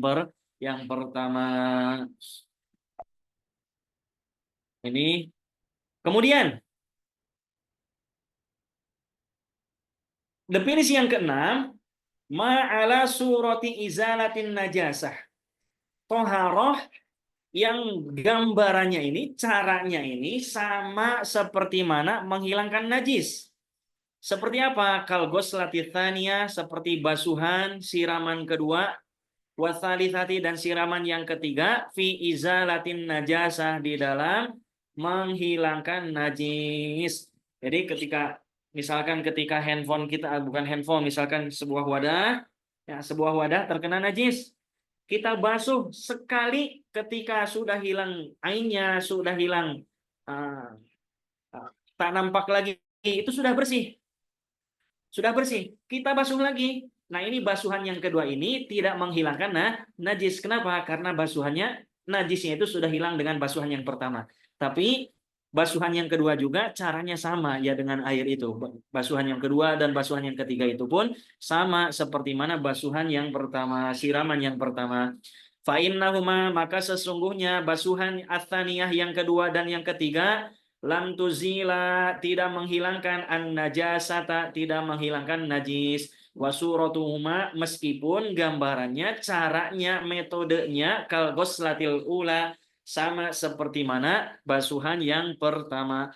pertama. Ini. Kemudian definisi yang keenam, ma'ala surati izalatin najasah. Toharoh yang gambarannya ini, caranya ini sama seperti mana menghilangkan najis. Seperti apa? Kal ghuslati tsaniyah, seperti basuhan siraman kedua, wasalitsati, dan siraman yang ketiga, fi izalatin najasah, di dalam menghilangkan najis. Jadi misalkan ketika handphone kita, bukan handphone, misalkan sebuah wadah terkena najis, kita basuh sekali, ketika sudah hilang ainnya, sudah hilang, tak nampak lagi, itu sudah bersih. Sudah bersih, kita basuh lagi. Nah, ini basuhan yang kedua ini tidak menghilangkan najis. Kenapa? Karena basuhannya, najisnya itu sudah hilang dengan basuhan yang pertama. Tapi basuhan yang kedua juga caranya sama ya dengan air itu. Basuhan yang kedua dan basuhan yang ketiga itu pun sama seperti mana basuhan yang pertama, siraman yang pertama. Fa innahuma, maka sesungguhnya basuhan ats-tsaniyah yang kedua dan yang ketiga, lam tuzila, tidak menghilangkan an-najasata, tidak menghilangkan najis. Wasuratuhuma, meskipun gambarannya, caranya, metodenya kal ghuslatil ula, sama seperti mana basuhan yang pertama.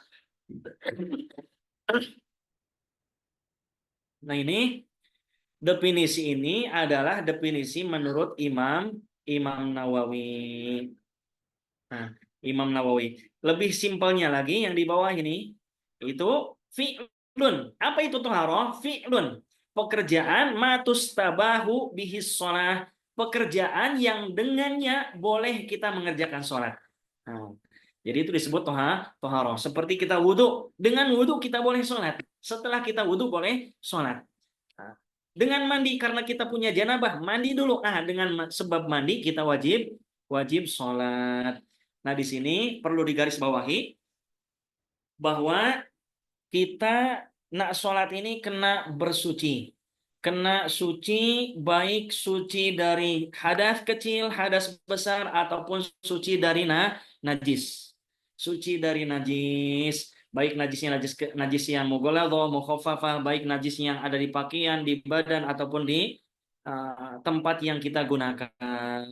Nah, ini definisi ini adalah definisi menurut Imam Nawawi. Nah, Imam Nawawi. Lebih simpelnya lagi yang di bawah ini itu fi'lun. Apa itu toharoh? Fi'lun. Pekerjaan matustabahu bihis sholah. Pekerjaan yang dengannya boleh kita mengerjakan sholat. Nah, Jadi itu disebut toharoh. Seperti kita wudhu, dengan wudhu kita boleh sholat. Setelah kita wudhu boleh sholat. Nah, dengan mandi karena kita punya janabah, mandi dulu. Dengan sebab mandi kita wajib sholat. Nah di sini perlu digarisbawahi bahwa kita nak sholat ini kena bersuci. Kena suci, baik suci dari hadas kecil, hadas besar, ataupun suci dari najis. Suci dari najis, baik najisnya najis yang mughaladhah, mukhaffafah, baik najis yang ada di pakaian, di badan, ataupun di tempat yang kita gunakan.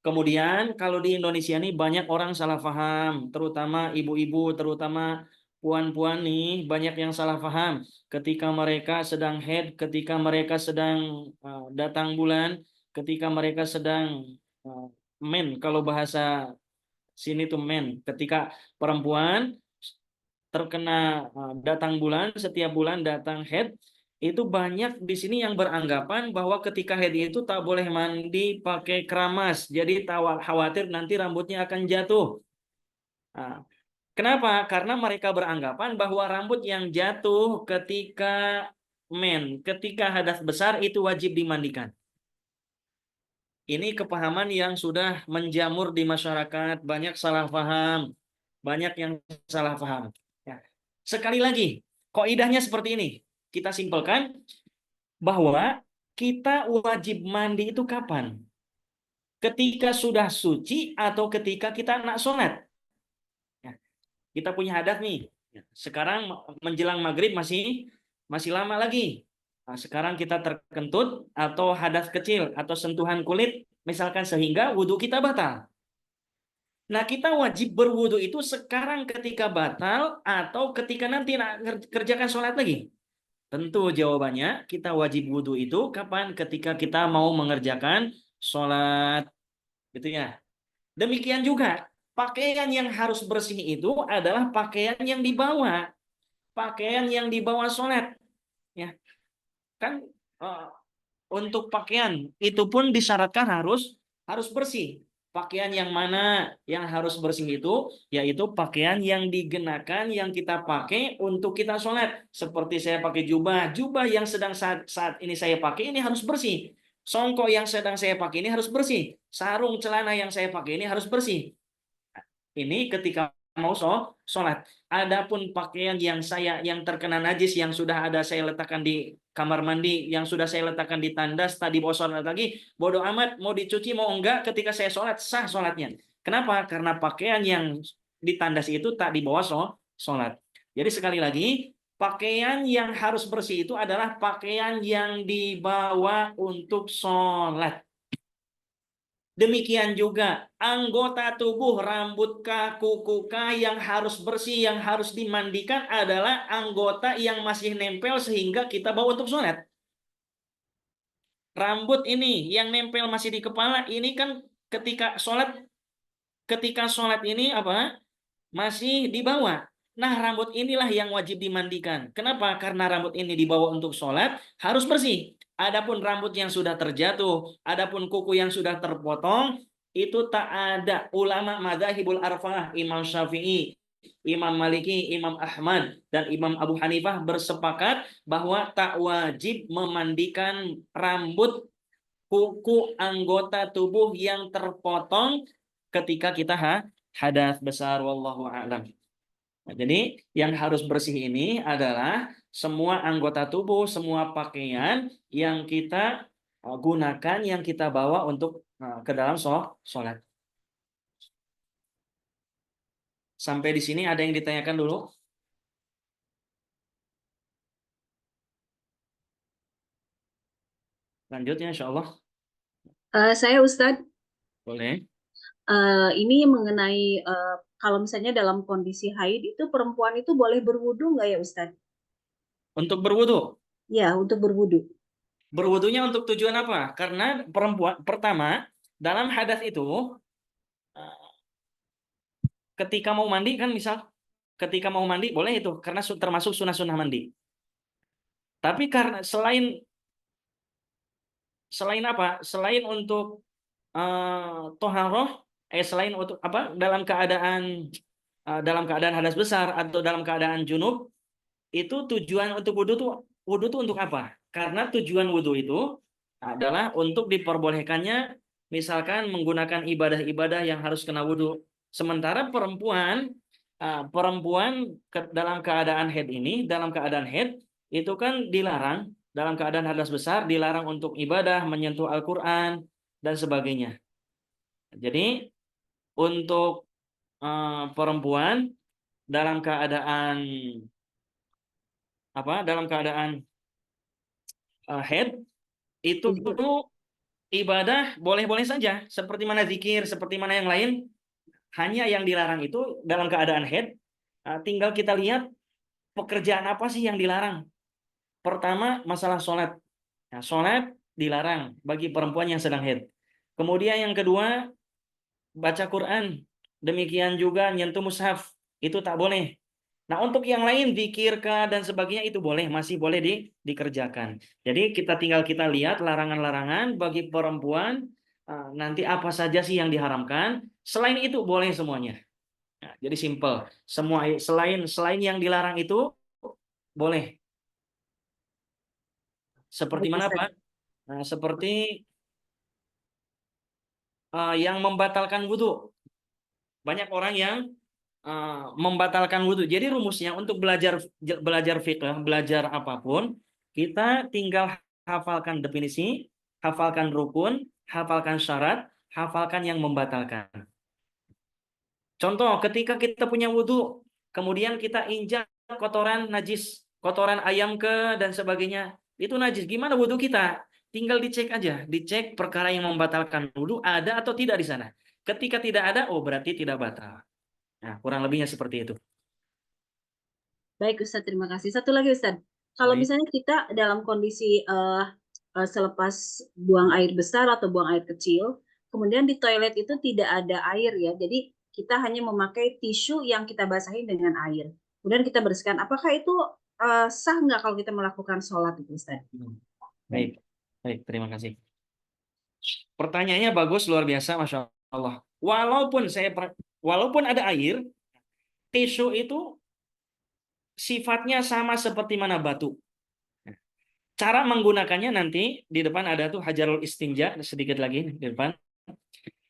Kemudian kalau di Indonesia ini banyak orang salah paham, terutama ibu-ibu, terutama puan-puan nih banyak yang salah paham ketika mereka sedang haid, ketika mereka sedang datang bulan, ketika mereka sedang men, kalau bahasa sini tuh men, ketika perempuan terkena datang bulan, setiap bulan datang haid, itu banyak di sini yang beranggapan bahwa ketika haid itu tak boleh mandi pakai keramas, jadi khawatir nanti rambutnya akan jatuh. Nah, kenapa? Karena mereka beranggapan bahwa rambut yang jatuh ketika ketika hadas besar itu wajib dimandikan. Ini kepahaman yang sudah menjamur di masyarakat, banyak salah paham, banyak yang salah paham. Ya. Sekali lagi, kaidahnya seperti ini. Kita simpelkan bahwa kita wajib mandi itu kapan? Ketika sudah suci atau ketika kita nak sholat. Ya. Kita punya hadas nih. Sekarang menjelang maghrib masih lama lagi. Nah, sekarang kita terkentut atau hadas kecil atau sentuhan kulit, misalkan sehingga wudhu kita batal. Nah, kita wajib berwudhu itu sekarang ketika batal atau ketika nanti nak kerjakan sholat lagi? Tentu jawabannya kita wajib wudhu itu kapan? Ketika kita mau mengerjakan sholat. Gitu ya. Demikian juga, pakaian yang harus bersih itu adalah pakaian yang dibawa. Pakaian yang dibawa sholat. Ya. Kan untuk pakaian itu pun disyaratkan harus bersih. Pakaian yang mana yang harus bersih itu, yaitu pakaian yang dikenakan, yang kita pakai untuk kita sholat. Seperti saya pakai jubah yang sedang saat ini saya pakai ini harus bersih. Songkok yang sedang saya pakai ini harus bersih. Sarung celana yang saya pakai ini harus bersih. Ini ketika mau sholat. Adapun pakaian yang terkena najis yang sudah ada saya letakkan di kamar mandi, yang sudah saya letakkan di tandas, tadi bawa sholat lagi, bodoh amat mau dicuci mau enggak, ketika saya sholat sah sholatnya. Kenapa? Karena pakaian yang di tandas itu tak dibawa sholat. Jadi sekali lagi, pakaian yang harus bersih itu adalah pakaian yang dibawa untuk sholat. Demikian juga anggota tubuh, rambut kah, kuku kah yang harus bersih, yang harus dimandikan adalah anggota yang masih nempel sehingga kita bawa untuk sholat. Rambut ini yang nempel masih di kepala, ini kan ketika sholat ini apa? Masih dibawa. Nah, rambut inilah yang wajib dimandikan. Kenapa? Karena rambut ini dibawa untuk sholat, harus bersih. Adapun rambut yang sudah terjatuh, adapun kuku yang sudah terpotong, itu tak ada ulama madzhabul arba'ah, Imam Syafi'i, Imam Maliki, Imam Ahmad, dan Imam Abu Hanifah bersepakat bahwa tak wajib memandikan rambut, kuku, anggota tubuh yang terpotong ketika kita hadas besar, wallahu a'lam. Nah, jadi yang harus bersih ini adalah semua anggota tubuh, semua pakaian yang kita gunakan, yang kita bawa untuk ke dalam sholat. Sampai di sini ada yang ditanyakan dulu? Lanjutnya insya Allah. Saya Ustadz, Boleh. ini mengenai kalau misalnya dalam kondisi haid itu perempuan itu boleh berwudu nggak ya Ustadz? Untuk berwudu. Ya, untuk berwudu. Berwudunya untuk tujuan apa? Karena perempuan pertama dalam hadas itu ketika mau mandi kan misal ketika mau mandi boleh itu karena termasuk sunnah-sunnah mandi. Tapi karena selain apa? Selain untuk toharoh, selain untuk apa? Dalam keadaan hadas besar atau dalam keadaan junub, itu tujuan untuk wudhu tuh untuk apa? Karena tujuan wudhu itu adalah untuk diperbolehkannya misalkan menggunakan ibadah-ibadah yang harus kena wudhu. Sementara perempuan dalam keadaan haid itu kan dilarang, dalam keadaan hadas besar dilarang untuk ibadah, menyentuh Al-Quran dan sebagainya. Jadi untuk perempuan dalam keadaan haid itu ibadah boleh-boleh saja, seperti mana zikir, seperti mana yang lain. Hanya yang dilarang itu dalam keadaan haid, tinggal kita lihat pekerjaan apa sih yang dilarang. Pertama, masalah sholat. Nah, sholat dilarang bagi perempuan yang sedang haid. Kemudian yang kedua, baca Quran. Demikian juga nyentuh mushaf, itu tak boleh. Nah, untuk yang lain, zikir dan sebagainya itu boleh, masih boleh dikerjakan. Jadi kita lihat larangan-larangan bagi perempuan, nanti apa saja sih yang diharamkan. Selain itu boleh semuanya. Nah, jadi simple. Semua selain yang dilarang itu boleh. Seperti mana, Pak? Nah, seperti yang membatalkan wudhu. Banyak orang yang membatalkan wudhu. Jadi rumusnya untuk belajar fiqh, belajar apapun, kita tinggal hafalkan definisi, hafalkan rukun, hafalkan syarat, hafalkan yang membatalkan. Contoh, ketika kita punya wudhu, kemudian kita injak kotoran najis, kotoran ayam dan sebagainya, itu najis. Gimana wudhu kita? Tinggal dicek aja, dicek perkara yang membatalkan wudhu ada atau tidak di sana. Ketika tidak ada, oh berarti tidak batal. Nah, kurang lebihnya seperti itu. Baik Ustadz, terima kasih. Satu lagi Ustadz, kalau misalnya kita dalam kondisi selepas buang air besar atau buang air kecil, kemudian di toilet itu tidak ada air ya, jadi kita hanya memakai tisu yang kita basahi dengan air. Kemudian kita bersihkan. Apakah itu sah nggak kalau kita melakukan sholat itu Ustadz? Baik, terima kasih. Pertanyaannya bagus, luar biasa, Masya Allah. Walaupun ada air, tisu itu sifatnya sama seperti mana batu. Cara menggunakannya nanti di depan ada tuh hajarul istinja, sedikit lagi di depan.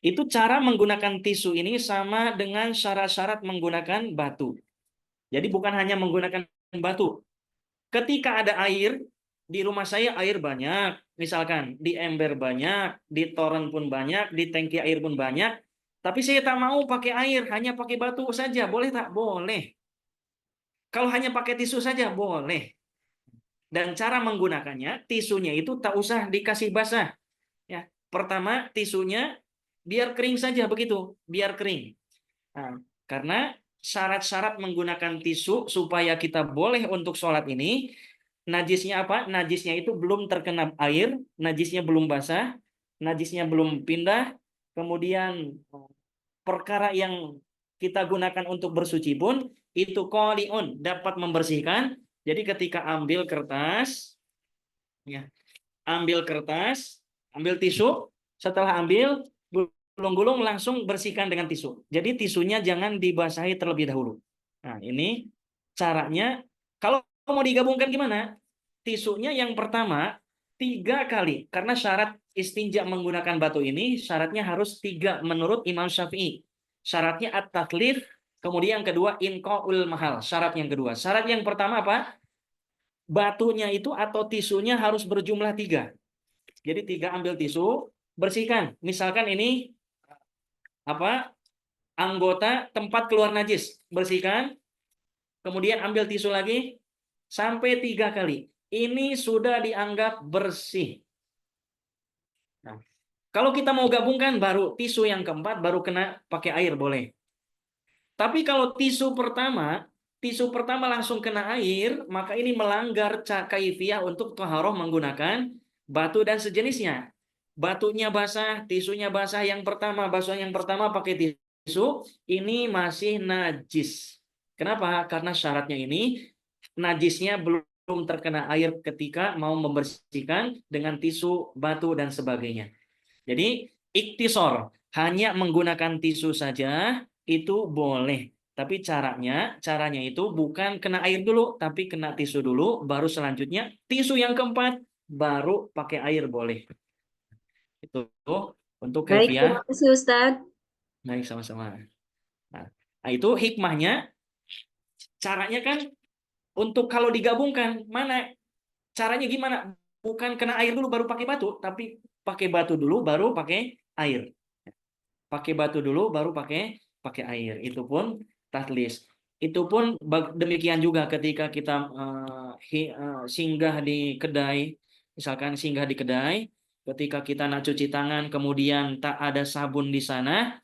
Itu cara menggunakan tisu ini sama dengan syarat-syarat menggunakan batu. Jadi bukan hanya menggunakan batu. Ketika ada air, di rumah saya air banyak, misalkan di ember banyak, di toren pun banyak, di tangki air pun banyak, tapi saya tak mau pakai air, hanya pakai batu saja, boleh tak? Boleh. Kalau hanya pakai tisu saja, boleh. Dan cara menggunakannya, tisunya itu tak usah dikasih basah. Ya, pertama tisunya biar kering saja begitu, biar kering. Nah, karena syarat-syarat menggunakan tisu supaya kita boleh untuk sholat ini, najisnya apa? Najisnya itu belum terkena air, najisnya belum basah, najisnya belum pindah, kemudian perkara yang kita gunakan untuk bersuci pun itu qali'un, dapat membersihkan. Jadi ketika ambil kertas, ya, ambil tisu, setelah ambil gulung-gulung langsung bersihkan dengan tisu. Jadi tisunya jangan dibasahi terlebih dahulu. Nah, ini caranya. Kalau mau digabungkan gimana? Tisunya yang pertama 3 kali, karena syarat istinja menggunakan batu ini syaratnya harus 3 menurut Imam Syafi'i. Syaratnya at-taklif, kemudian yang kedua inqaul mahal. Syarat yang kedua. Syarat yang pertama apa? Batunya itu atau tisunya harus berjumlah 3. Jadi 3 ambil tisu, bersihkan. Misalkan ini anggota tempat keluar najis, bersihkan. Kemudian ambil tisu lagi sampai 3 kali. Ini sudah dianggap bersih. Nah, kalau kita mau gabungkan baru tisu yang keempat baru kena pakai air boleh. Tapi kalau tisu pertama langsung kena air, maka ini melanggar kaifiyah untuk thaharah menggunakan batu dan sejenisnya. Batunya basah, tisunya basah yang pertama pakai tisu, ini masih najis. Kenapa? Karena syaratnya ini najisnya belum terkena air ketika mau membersihkan dengan tisu, batu dan sebagainya. Jadi iktisor, Hanya menggunakan tisu saja itu boleh. Tapi caranya itu bukan kena air dulu, tapi kena tisu dulu, baru selanjutnya tisu yang keempat, baru pakai air boleh. Itu untuk Baik, terima kaifiah. kasih Ustadz. Baik, sama-sama. Nah, itu hikmahnya, caranya kan untuk kalau digabungkan, mana caranya gimana? Bukan kena air dulu baru pakai batu, tapi pakai batu dulu baru pakai air. Pakai batu dulu baru pakai air. Itu pun tahlis. Itu pun demikian juga ketika kita singgah di kedai, misalkan singgah di kedai, ketika kita nak cuci tangan kemudian tak ada sabun di sana.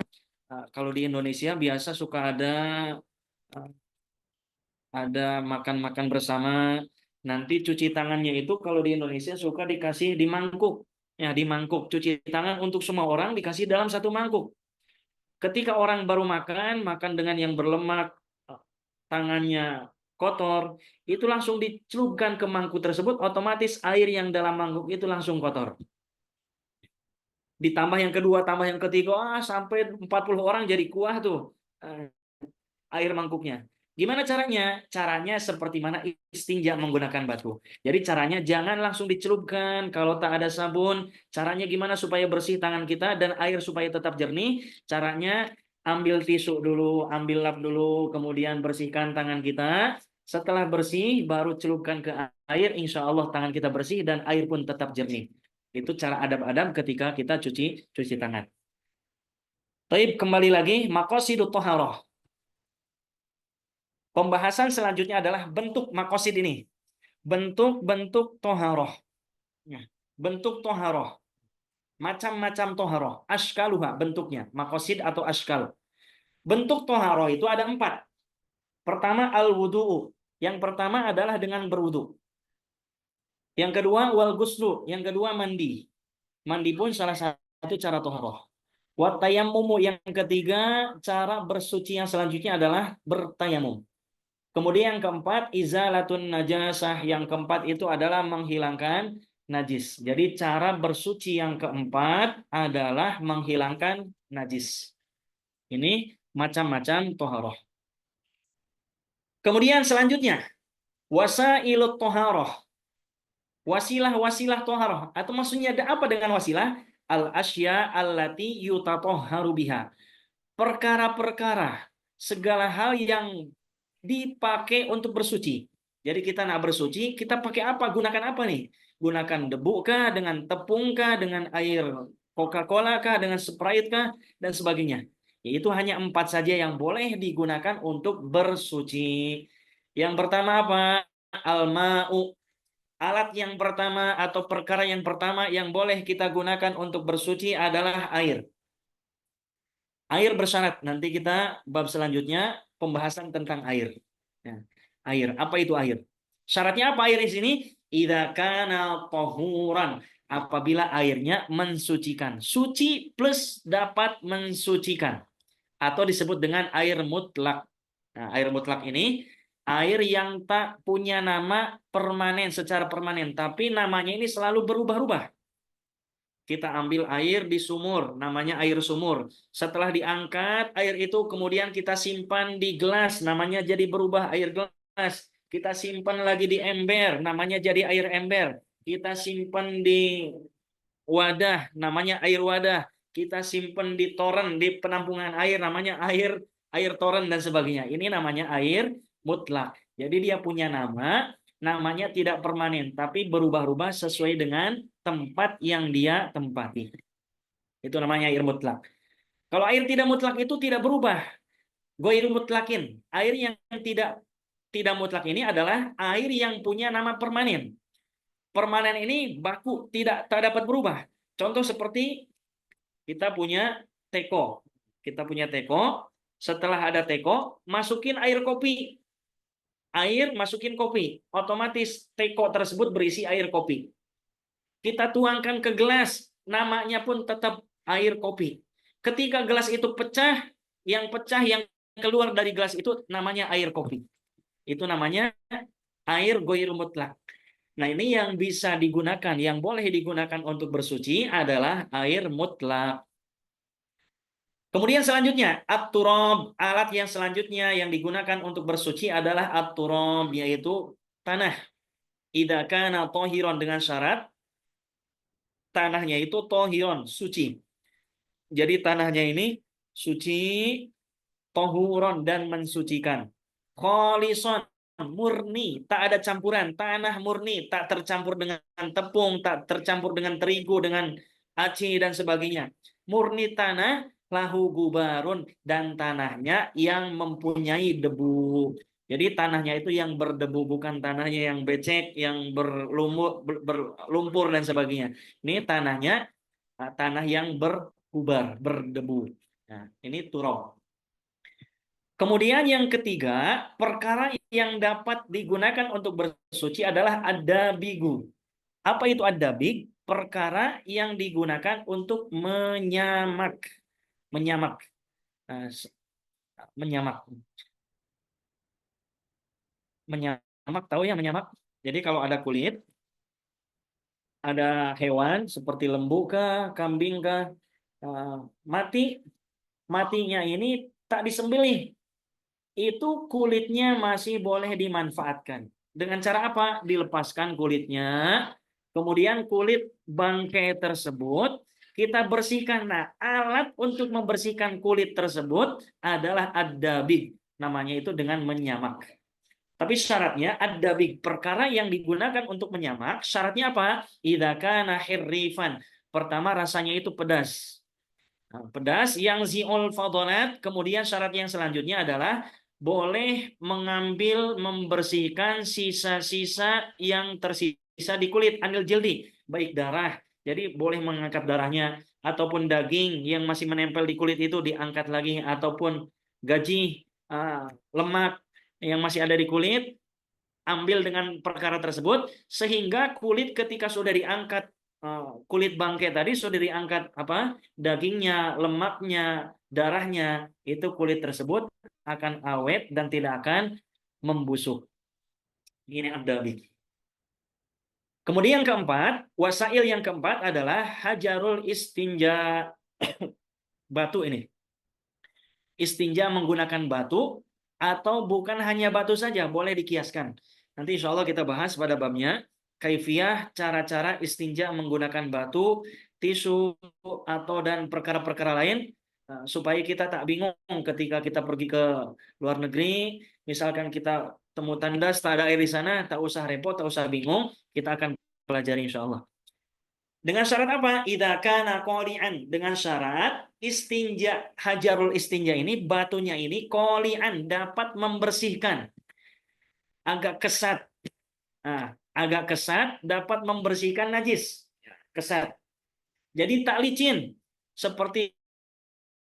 Kalau di Indonesia biasa suka ada makan-makan bersama. Nanti cuci tangannya itu kalau di Indonesia suka dikasih di mangkuk. Ya, di mangkuk. Cuci tangan untuk semua orang dikasih dalam satu mangkuk. Ketika orang baru makan dengan yang berlemak, tangannya kotor, itu langsung dicelupkan ke mangkuk tersebut, otomatis air yang dalam mangkuk itu langsung kotor. Ditambah yang kedua, tambah yang ketiga, sampai 40 orang jadi kuah tuh air mangkuknya. Gimana caranya? Caranya seperti mana istinja menggunakan batu. Jadi caranya jangan langsung dicelupkan kalau tak ada sabun. Caranya gimana supaya bersih tangan kita dan air supaya tetap jernih? Caranya ambil tisu dulu, ambil lap dulu, kemudian bersihkan tangan kita. Setelah bersih, baru celupkan ke air. Insya Allah tangan kita bersih dan air pun tetap jernih. Itu cara adab-adab ketika kita cuci tangan. Taib, kembali lagi, maqasidut thaharah. Pembahasan selanjutnya adalah bentuk makosid ini. Bentuk-bentuk toharoh. Bentuk toharoh. Macam-macam toharoh. Ashkaluha bentuknya. Makosid atau ashkal. Bentuk toharoh itu ada 4. Pertama al-wudu'u. Yang pertama adalah dengan berwudu. Yang kedua wal guslu. Yang kedua mandi. Mandi pun salah satu cara toharoh. Wat tayammumu. Yang ketiga cara bersuci yang selanjutnya adalah bertayamum. Kemudian yang keempat, izalatun najasah. Yang keempat itu adalah menghilangkan najis. Jadi cara bersuci yang keempat adalah menghilangkan najis. Ini macam-macam toharoh. Kemudian selanjutnya, wasailut toharoh. Wasilah-wasilah toharoh. Atau maksudnya ada apa dengan wasilah? Al-asya allati yutatoharu biha. Perkara-perkara, segala hal yang dipakai untuk bersuci. Jadi kita nak bersuci, kita pakai apa? Gunakan apa nih? Gunakan debu kah, dengan tepung kah, dengan air Coca-Cola kah, dengan Sprite kah, dan sebagainya. Itu hanya 4 saja yang boleh digunakan untuk bersuci. Yang pertama apa? Al-ma'u. Alat yang pertama atau perkara yang pertama yang boleh kita gunakan untuk bersuci adalah air. Air bersyarat. Nanti kita bab selanjutnya pembahasan tentang air. Ya. Air. Apa itu air? Syaratnya apa air di sini? Idza kana tahuran. Apabila airnya mensucikan. Suci plus dapat mensucikan. Atau disebut dengan air mutlak. Nah, air mutlak ini air yang tak punya nama permanen secara permanen. Tapi namanya ini selalu berubah-ubah. Kita ambil air di sumur, namanya air sumur. Setelah diangkat, air itu kemudian kita simpan di gelas, namanya jadi berubah air gelas. Kita simpan lagi di ember, namanya jadi air ember. Kita simpan di wadah, namanya air wadah. Kita simpan di toren, di penampungan air, namanya air toren dan sebagainya. Ini namanya air mutlak. Jadi dia punya nama, namanya tidak permanen, tapi berubah-ubah sesuai dengan tempat yang dia tempati. Itu namanya air mutlak. Kalau air tidak mutlak itu tidak berubah. Ghairul mutlakin. Air yang tidak mutlak ini adalah air yang punya nama permanen. Permanen ini baku, tak dapat berubah. Contoh seperti kita punya teko. Kita punya teko, setelah ada teko, masukin air kopi. Air, masukin kopi. Otomatis teko tersebut berisi air kopi. Kita tuangkan ke gelas, namanya pun tetap air kopi. Ketika gelas itu pecah yang keluar dari gelas itu namanya air kopi. Itu namanya air ghairul mutlak. Nah, ini yang bisa digunakan, yang boleh digunakan untuk bersuci adalah air mutlak. Kemudian selanjutnya, at-turab, alat yang selanjutnya yang digunakan untuk bersuci adalah at-turab, yaitu tanah. Idza kana tahiran, dengan syarat tanahnya itu tahiran, suci. Jadi tanahnya ini suci, tahuron, dan mensucikan. Khalisan, murni, tak ada campuran, tanah murni, tak tercampur dengan tepung, tak tercampur dengan terigu, dengan aci dan sebagainya. Murni tanah, lahu gubarun, dan tanahnya yang mempunyai debu. Jadi tanahnya itu yang berdebu, bukan tanahnya yang becek, yang berlumpur dan sebagainya. Ini tanahnya tanah yang bergubar, berdebu. Nah, ini turab. Kemudian yang ketiga, perkara yang dapat digunakan untuk bersuci adalah ad-dabigu. Apa itu ad-dabig? Perkara yang digunakan untuk menyamak. Menyamak. Menyamak. Menyamak, tahu ya menyamak? Jadi kalau ada kulit, ada hewan seperti lembu kah, kambing kah, matinya ini tak disembelih, itu kulitnya masih boleh dimanfaatkan. Dengan cara apa? Dilepaskan kulitnya, kemudian kulit bangkai tersebut kita bersihkan. Nah, alat untuk membersihkan kulit tersebut adalah ad-dabig. Namanya itu dengan menyamak. Tapi syaratnya ad-dabig, perkara yang digunakan untuk menyamak, syaratnya apa? Idza kana hirrifan. Pertama, rasanya itu pedas. Nah, pedas yang zi'ul fadonat. Kemudian syarat yang selanjutnya adalah boleh mengambil, membersihkan sisa-sisa yang tersisa di kulit, anil jildi, baik darah, jadi boleh mengangkat darahnya, ataupun daging yang masih menempel di kulit itu diangkat lagi, ataupun gaji, lemak yang masih ada di kulit, ambil dengan perkara tersebut, sehingga kulit ketika sudah diangkat, kulit bangkai tadi sudah diangkat dagingnya, lemaknya, darahnya, itu kulit tersebut akan awet dan tidak akan membusuk. Ini ad-dabig. Kemudian yang keempat, wasail yang keempat adalah hajarul istinja. Batu ini. Istinja menggunakan batu, atau bukan hanya batu saja, boleh dikiaskan. Nanti insya Allah kita bahas pada babnya kaifiyah, cara-cara istinja menggunakan batu, tisu, atau dan perkara-perkara lain, supaya kita tak bingung ketika kita pergi ke luar negeri. Misalkan kita temu tandas, tak ada air di sana, tak usah repot, tak usah bingung, kita akan pelajari insya Allah. Dengan syarat apa? Idza kana qoli'an, dengan syarat istinja, hajarul istinja ini, batunya ini qoli'an, dapat membersihkan. Agak kesat. Nah, agak kesat, dapat membersihkan najis. Kesat. Jadi tak licin. Seperti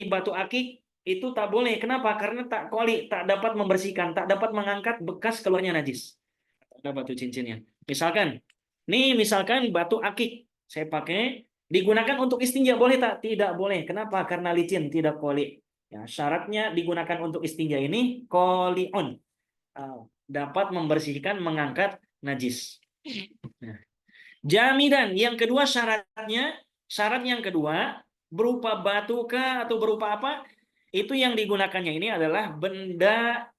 batu akik itu tak boleh. Kenapa? Karena tak qoli, tak dapat membersihkan, tak dapat mengangkat bekas keluarnya najis. Ada batu cincinnya. Misalkan batu akik saya pakai, digunakan untuk istinja, boleh tak? Tidak boleh. Kenapa? Karena licin, tidak qoli. Ya, syaratnya digunakan untuk istinja ini qoli'un. Dapat membersihkan, mengangkat najis. Nah, jamidan yang kedua, syarat yang kedua berupa batu kah atau berupa apa? Itu yang digunakannya ini adalah benda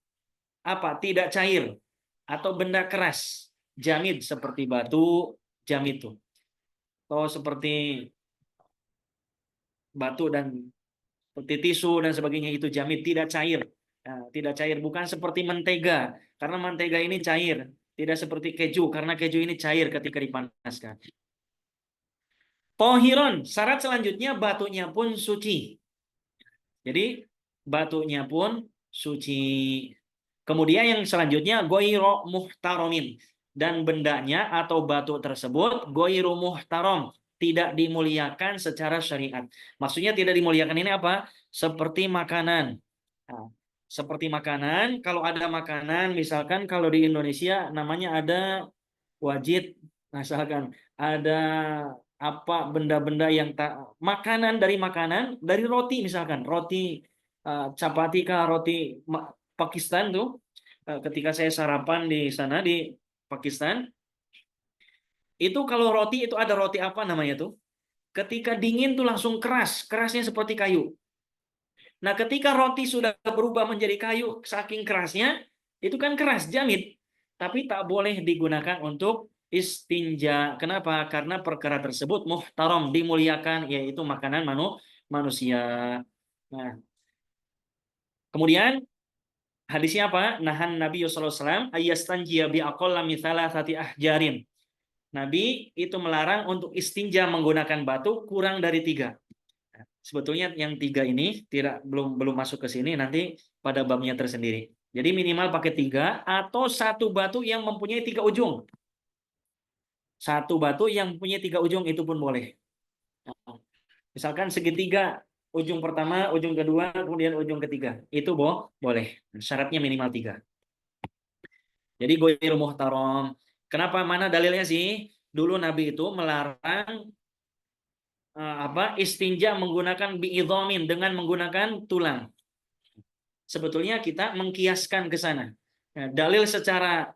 tidak cair atau benda keras. Jamid seperti batu, jamid itu. Atau seperti batu dan seperti tisu dan sebagainya, itu jamid, tidak cair. Nah, tidak cair, bukan seperti mentega, karena mentega ini cair. Tidak seperti keju, karena keju ini cair ketika dipanaskan. Tohiron, syarat selanjutnya batunya pun suci. Jadi batunya pun suci. Kemudian yang selanjutnya goiro muhtaromin, dan bendanya atau batu tersebut goiro muhtarom, tidak dimuliakan secara syariat. Maksudnya tidak dimuliakan ini apa? Seperti makanan. Nah, seperti makanan, kalau ada makanan, misalkan kalau di Indonesia namanya ada wajib, misalkan ada benda-benda yang tak makanan dari roti, misalkan roti chapati kah, roti Pakistan tuh, ketika saya sarapan di sana di Pakistan, itu kalau roti itu ada roti apa namanya tuh, ketika dingin tuh langsung kerasnya seperti kayu. Nah, ketika roti sudah berubah menjadi kayu, saking kerasnya, itu kan keras, jamit. Tapi tak boleh digunakan untuk istinja. Kenapa? Karena perkara tersebut muhtaram, dimuliakan, yaitu makanan manusia. Nah, kemudian hadisnya apa? Nahan Nabi sallallahu alaihi wasallam ayyastanjiya bi aqalla min thalathati ahjarin. Nabi itu melarang untuk istinja menggunakan batu kurang dari 3. Sebetulnya yang 3 ini belum masuk ke sini, nanti pada babnya tersendiri. Jadi minimal pakai 3 atau satu batu yang mempunyai 3 ujung. Satu batu yang mempunyai 3 ujung itu pun boleh. Misalkan segitiga, ujung pertama, ujung kedua, kemudian ujung ketiga. Itu boleh. Syaratnya minimal 3. Jadi goir muhtaram. Kenapa? Mana dalilnya sih? Dulu Nabi itu melarang istinja menggunakan biidhamin, dengan menggunakan tulang. Sebetulnya kita mengkiaskan ke sana. Nah, dalil secara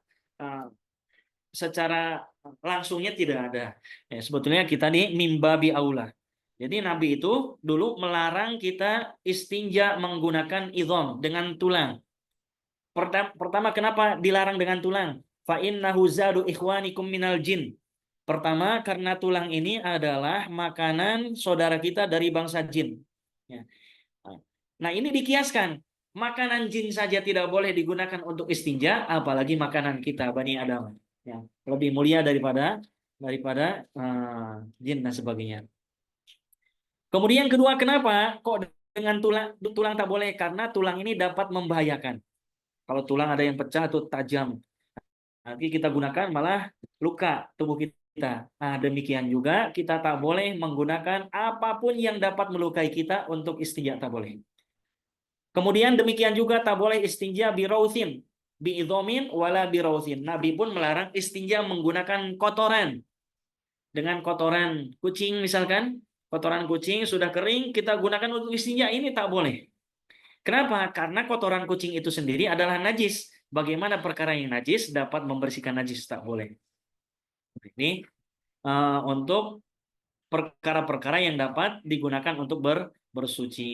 langsungnya tidak ada. Ya, sebetulnya kita di mimbabi aula. Jadi Nabi itu dulu melarang kita istinja menggunakan idham, dengan tulang. Pertama, kenapa dilarang dengan tulang? Fa innahu zadu ikhwanikum minal jin. Pertama, karena tulang ini adalah makanan saudara kita dari bangsa jin. Ya. Nah, ini dikiaskan. Makanan jin saja tidak boleh digunakan untuk istinja, apalagi makanan kita Bani Adam. Ya, lebih mulia daripada jin dan sebagainya. Kemudian kedua, kenapa kok dengan tulang tak boleh? Karena tulang ini dapat membahayakan. Kalau tulang ada yang pecah atau tajam, nanti kita gunakan malah luka tubuh kita. Nah, demikian juga kita tak boleh menggunakan apapun yang dapat melukai kita untuk istinja, tak boleh. Kemudian demikian juga tak boleh istinja birawthin, biidhamin wala birawthin. Nabi pun melarang istinja menggunakan kotoran. Dengan kotoran kucing misalkan, kotoran kucing sudah kering kita gunakan untuk istinja, ini tak boleh. Kenapa? Karena kotoran kucing itu sendiri adalah najis. Bagaimana perkara yang najis dapat membersihkan najis? Tak boleh. Ini untuk perkara-perkara yang dapat digunakan untuk bersuci.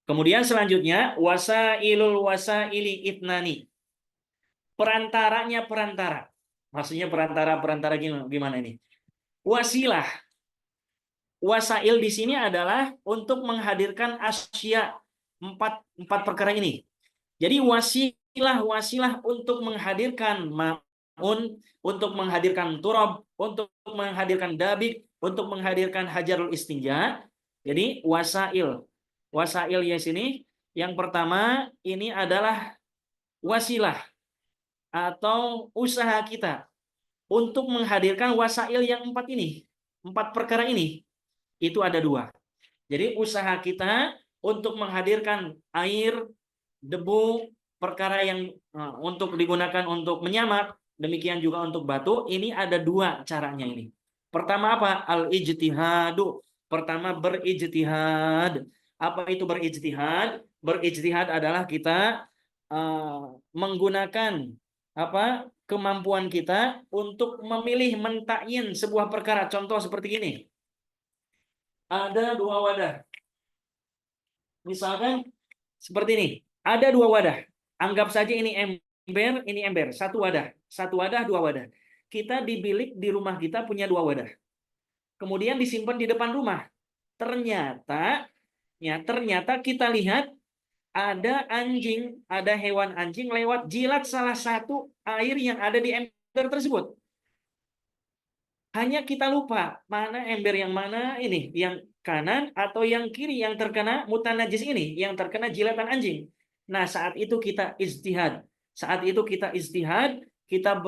Kemudian selanjutnya wasailul wasaili itnani. Perantaranya perantara. Maksudnya perantara gimana ini? Wasilah. Wasail di sini adalah untuk menghadirkan asya, empat perkara ini. Jadi wasilah untuk menghadirkan ma'un, untuk menghadirkan turab, untuk menghadirkan dabik, untuk menghadirkan hajarul istinja. Jadi wasail di sini yang pertama ini adalah wasilah atau usaha kita untuk menghadirkan wasail yang 4 ini, 4 perkara ini. Itu ada 2. Jadi usaha kita untuk menghadirkan air, debu, perkara yang untuk digunakan untuk menyamak, demikian juga untuk batu, ini ada 2 caranya ini. Pertama apa? Al-ijtihadu. Pertama berijtihad. Apa itu berijtihad? Berijtihad adalah kita menggunakan kemampuan kita untuk memilih, mentakyin sebuah perkara. Contoh seperti ini. Ada 2 wadah. Misalkan seperti ini. Ada 2 wadah. Anggap saja ini ember, ini ember. 1 wadah. 1 wadah, 2 wadah. Kita di bilik di rumah kita punya 2 wadah. Kemudian disimpan di depan rumah. Ternyata kita lihat ada anjing, ada hewan anjing lewat jilat salah satu air yang ada di ember tersebut. Hanya kita lupa mana ember yang mana ini, yang kanan atau yang kiri yang terkena mutanajis ini, yang terkena jilatan anjing. Nah, saat itu kita ijtihad. Kita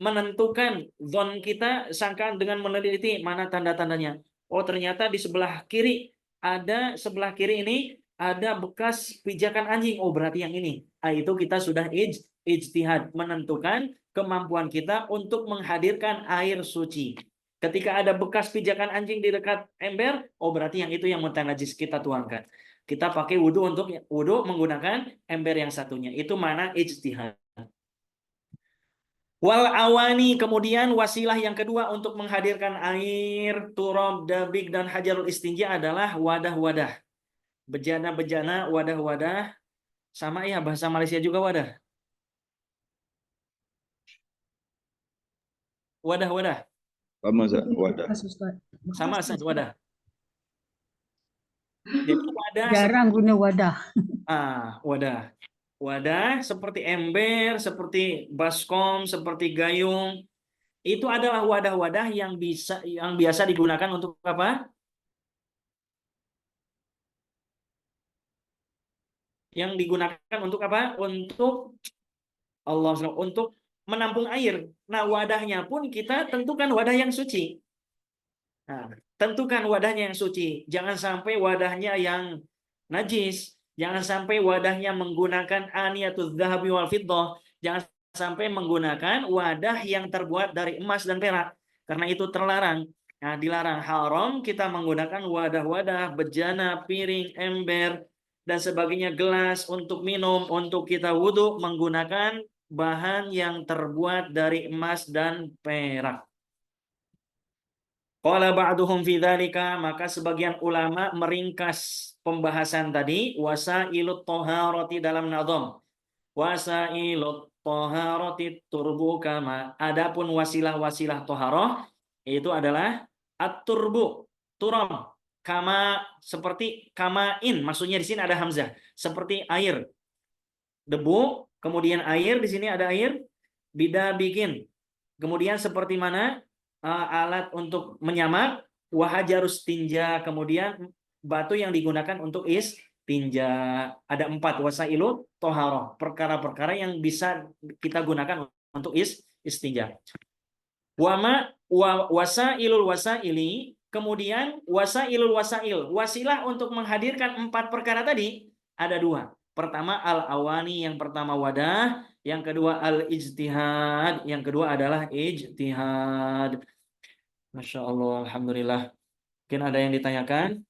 menentukan zon kita, sangkaan dengan meneliti mana tanda-tandanya. Oh, ternyata di sebelah kiri ini ada bekas pijakan anjing. Oh, berarti yang ini. Itu kita sudah ijtihad, menentukan kemampuan kita untuk menghadirkan air suci. Ketika ada bekas pijakan anjing di dekat ember, oh berarti yang itu yang mutanajis, kita tuangkan. Kita pakai wudu untuk wudu menggunakan ember yang satunya. Itu mana ijtihad. Wal awani, kemudian wasilah yang kedua untuk menghadirkan air, turab, dabik, dan hajarul istinja adalah wadah-wadah. Bejana-bejana, wadah-wadah, sama ya bahasa Malaysia juga wadah. Wadah-wadah, Sama Ustaz, wadah. sama Ustaz, wadah. Jadi wadah Jarang guna wadah. wadah. Wadah seperti ember, seperti baskom, seperti gayung. Itu adalah wadah-wadah yang biasa digunakan untuk apa? Yang digunakan untuk apa? Untuk menampung air. Nah, wadahnya pun kita tentukan wadah yang suci. Nah, tentukan wadahnya yang suci. Jangan sampai wadahnya yang najis. Jangan sampai wadahnya menggunakan aniyatul dzahabi wal fiddah. Jangan sampai menggunakan wadah yang terbuat dari emas dan perak. Karena itu terlarang. Nah, dilarang, haram kita menggunakan wadah-wadah, bejana, piring, ember, dan sebagainya, gelas untuk minum, untuk kita wudhu, menggunakan bahan yang terbuat dari emas dan perak. Qala ba'duhum fi dzalika, maka sebagian ulama meringkas pembahasan tadi, wasailut thaharati dalam nazam. Wasailut thaharati turbu kama. Adapun wasilah-wasilah thaharah itu adalah at-turbu, turam, kama seperti kamain, maksudnya di sini ada hamzah, seperti air. Debu, kemudian air, di sini ada air, bikin. Kemudian seperti mana? Alat untuk menyamak, wahajarus tinja, kemudian batu yang digunakan untuk istinja. Ada 4 wasailu toharoh, perkara-perkara yang bisa kita gunakan untuk istinja. Wasailul wasaili, kemudian wasailul wasail, wasilah untuk menghadirkan 4 perkara tadi ada 2. Pertama al-awani, yang pertama wadah, yang kedua al-ijtihad, yang kedua adalah ijtihad. Masya Allah, alhamdulillah. Mungkin ada yang ditanyakan?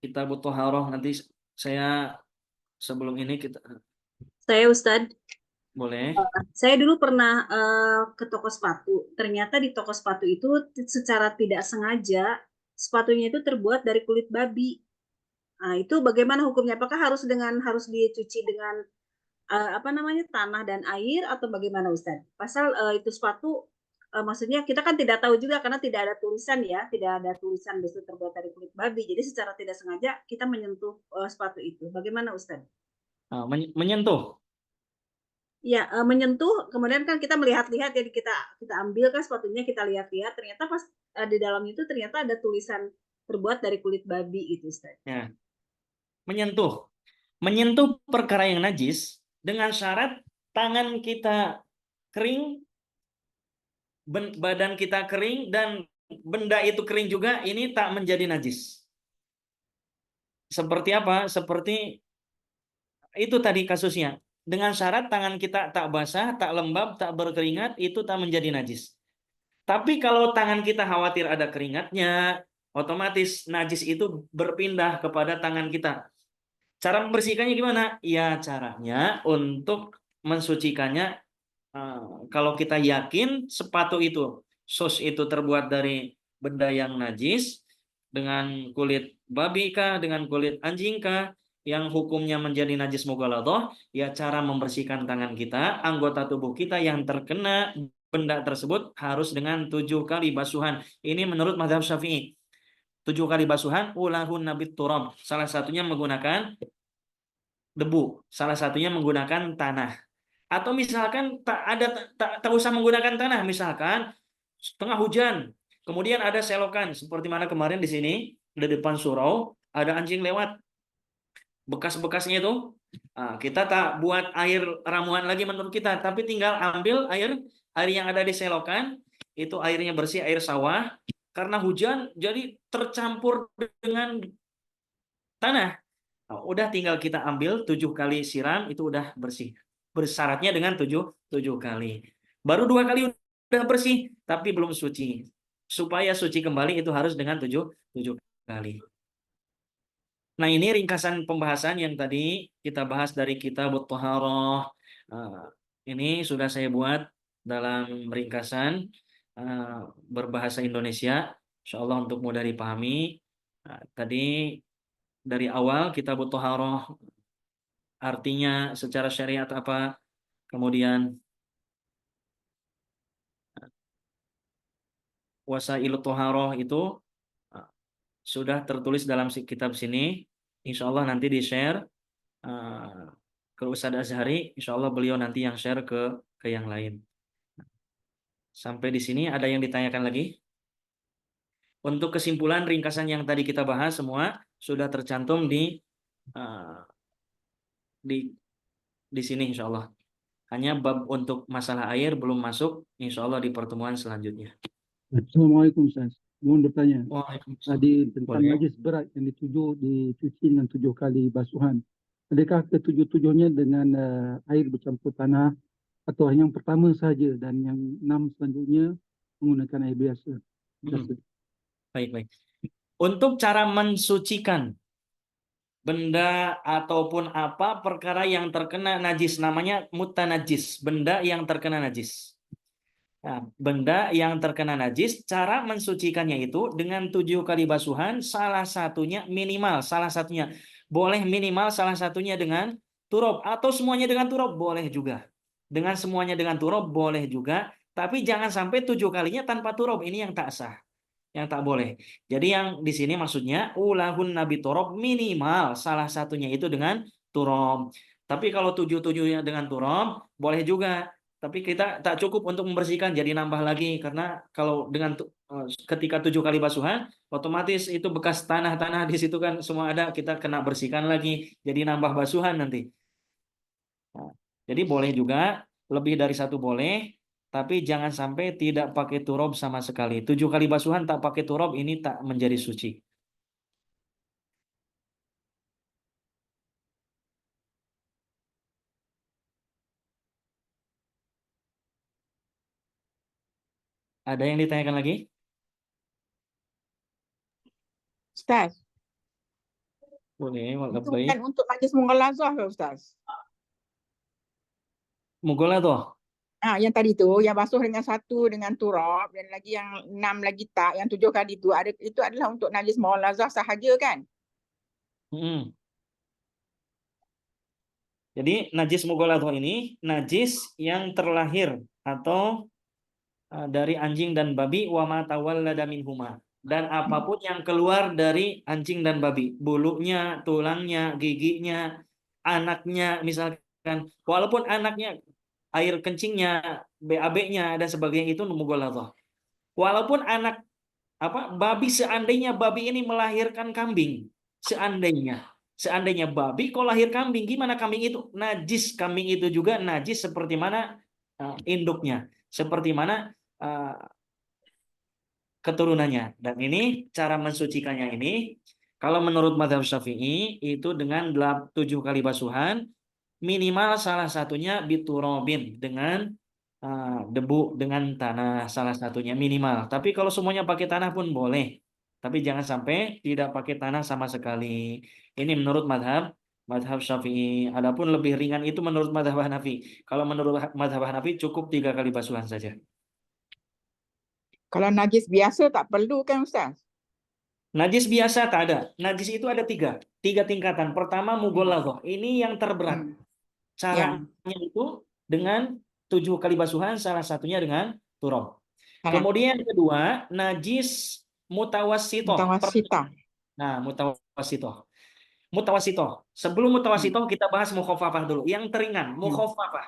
Kita butuh haroh, nanti saya sebelum ini kita Saya Ustadz, boleh. saya dulu pernah ke toko sepatu. Ternyata di toko sepatu itu secara tidak sengaja sepatunya itu terbuat dari kulit babi. Nah, itu bagaimana hukumnya? Apakah harus dicuci dengan tanah dan air atau bagaimana Ustadz? Pasal itu sepatu maksudnya kita kan tidak tahu juga karena tidak ada tulisan ya, tidak ada tulisan itu terbuat dari kulit babi. Jadi secara tidak sengaja kita menyentuh sepatu itu. Bagaimana Ustadz? Menyentuh. Ya, menyentuh, kemudian kan kita melihat-lihat, jadi kita ambil kan sepatunya, kita lihat-lihat, ternyata pas di dalam itu ternyata ada tulisan terbuat dari kulit babi itu Ustaz. Ya. Menyentuh perkara yang najis dengan syarat tangan kita kering, badan kita kering, dan benda itu kering juga, ini tak menjadi najis. Seperti apa? Seperti itu tadi kasusnya. Dengan syarat tangan kita tak basah, tak lembab, tak berkeringat, itu tak menjadi najis. Tapi kalau tangan kita khawatir ada keringatnya, otomatis najis itu berpindah kepada tangan kita. Cara membersihkannya gimana? Ya, caranya untuk mensucikannya, kalau kita yakin sepatu itu, sos itu terbuat dari benda yang najis, dengan kulit babi kah, dengan kulit anjing kah, yang hukumnya menjadi najis mughaladhah, ya cara membersihkan tangan kita, anggota tubuh kita yang terkena benda tersebut harus dengan 7 kali basuhan. Ini menurut mazhab Syafi'i. 7 kali basuhan, ulahun nabit turab. Salah satunya menggunakan debu, salah satunya menggunakan tanah. Atau misalkan tak usah menggunakan tanah, misalkan tengah hujan, kemudian ada selokan seperti mana kemarin di sini di depan surau ada anjing lewat, bekas-bekasnya itu, kita tak buat air ramuan lagi menurut kita, tapi tinggal ambil air yang ada di selokan, itu airnya bersih, air sawah, karena hujan jadi tercampur dengan tanah. Udah tinggal kita ambil 7 kali siram, itu udah bersih. Bersyaratnya dengan 7 kali. Baru 2 kali udah bersih, tapi belum suci. Supaya suci kembali itu harus dengan 7 kali. Nah, ini ringkasan pembahasan yang tadi kita bahas dari Kitabut Thaharah. Ini sudah saya buat dalam ringkasan berbahasa Indonesia, insyaallah untuk mudah dipahami. Tadi dari awal kitab Thaharah, artinya secara syariat apa, kemudian Wasailut Thaharah itu sudah tertulis dalam kitab sini. Insya Allah nanti di-share ke Ustadz Azhari, insya Allah beliau nanti yang share ke yang lain. Sampai di sini ada yang ditanyakan lagi? Untuk kesimpulan ringkasan yang tadi kita bahas semua sudah tercantum uh, di sini insya Allah. Hanya bab untuk masalah air belum masuk, insya Allah di pertemuan selanjutnya. Assalamualaikum Ustaz. Mohon bertanya. Waalaikumsalam. Tadi tentang Boleh. najis berat yang dicuci dengan 7 kali basuhan. Adakah ketujuh-tujuhnya dengan air bercampur tanah atau yang pertama saja dan yang 6 selanjutnya menggunakan air biasa? Baik. Untuk cara mensucikan benda ataupun apa perkara yang terkena najis, namanya mutanajis, benda yang terkena najis. Nah, benda yang terkena najis, cara mensucikannya itu dengan 7 kali basuhan, salah satunya boleh minimal salah satunya dengan turab, atau semuanya dengan turab boleh juga. Dengan semuanya dengan turab boleh juga, tapi jangan sampai 7 kalinya tanpa turab, ini yang tak sah, yang tak boleh. Jadi yang di sini maksudnya ulahun nabi turab, minimal salah satunya itu dengan turab. Tapi kalau 7-7-nya dengan turab boleh juga. Tapi kita tak cukup untuk membersihkan, jadi nambah lagi, karena kalau dengan ketika 7 kali basuhan, otomatis itu bekas tanah-tanah di situ kan semua ada, kita kena bersihkan lagi, jadi nambah basuhan nanti. Nah, jadi boleh juga, lebih dari 1 boleh, tapi jangan sampai tidak pakai turab sama sekali. 7 kali basuhan tak pakai turab, ini tak menjadi suci. Ada yang ditanyakan lagi? Ustaz, Boleh, itu bukan untuk najis mughaladzah ke Ustaz? Mughaladzah. Yang tadi tu, yang basuh dengan 1 dengan turab, dan lagi yang 6 lagi tak, yang 7 kali itu adalah untuk najis mughaladzah sahaja kan? Jadi najis mughaladzah ini najis yang terlahir atau dari anjing dan babi, wa ma tawallada minhuma, dan apapun yang keluar dari anjing dan babi, bulunya, tulangnya, giginya, anaknya misalkan, walaupun anaknya air kencingnya, BAB-nya dan sebagainya, itu mughaladzah. Walaupun anak babi, seandainya babi ini melahirkan kambing, seandainya babi kok lahir kambing, gimana kambing itu najis? Kambing itu juga najis seperti mana induknya, seperti mana keturunannya. Dan ini cara mensucikannya ini, kalau menurut mazhab Syafi'i itu dengan 7 kali basuhan, minimal salah satunya biturobin, dengan debu, dengan tanah, salah satunya minimal. Tapi kalau semuanya pakai tanah pun boleh, tapi jangan sampai tidak pakai tanah sama sekali. Ini menurut mazhab Syafi'i. Adapun lebih ringan itu menurut mazhab Hanafi. Kalau menurut mazhab Hanafi cukup 3 kali basuhan saja. Kalau najis biasa tak perlu kan Ustaz? Najis biasa tak ada. Najis itu ada 3 tingkatan. Pertama mughaladzah. Ini yang terberat. Caranya itu dengan 7 kali basuhan, salah satunya dengan turab. Kemudian yang kedua, najis mutawassithah. Nah, mutawassithah. Sebelum mutawassithah kita bahas mukhaffafah dulu. Yang teringan, mukhaffafah.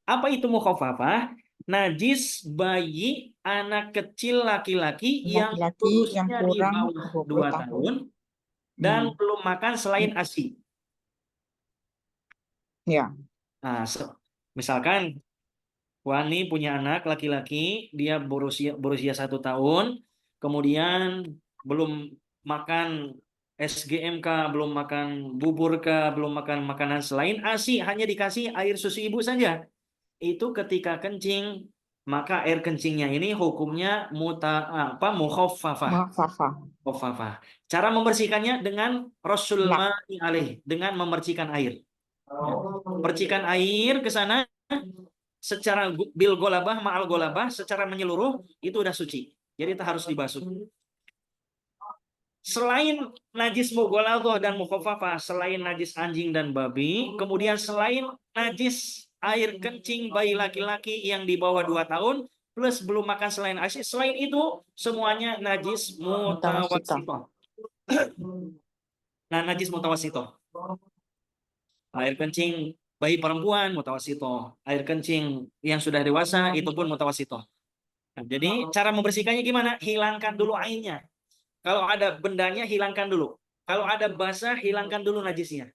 Apa itu mukhaffafah? Najis bayi, anak kecil laki-laki yang usianya di bawah 2 tahun dan belum makan selain ASI. Ya. Nah, misalkan Wani punya anak laki-laki, dia berusia 1 tahun, kemudian belum makan SGMK, belum makan bubur, belum makan makanan selain ASI, hanya dikasih air susu ibu saja. Itu ketika kencing, maka air kencingnya ini hukumnya mukhaffafah. Cara membersihkannya dengan rasul ma'i alaih, dengan memercikan air. Percikan air ke sana secara bil golabah ma'al golabah, secara menyeluruh, itu udah suci. Jadi itu harus dibasuh. Selain najis mughaladzah dan mukhaffafah, selain najis anjing dan babi, kemudian selain najis air kencing bayi laki-laki yang di bawah 2 tahun, plus belum makan selain ASI, selain itu semuanya najis mutawassithah. Nah, najis mutawassithah. Air kencing bayi perempuan mutawassithah. Air kencing yang sudah dewasa itu pun mutawassithah. Nah, jadi cara membersihkannya gimana? Hilangkan dulu airnya. Kalau ada bendanya, hilangkan dulu. Kalau ada basah, hilangkan dulu najisnya.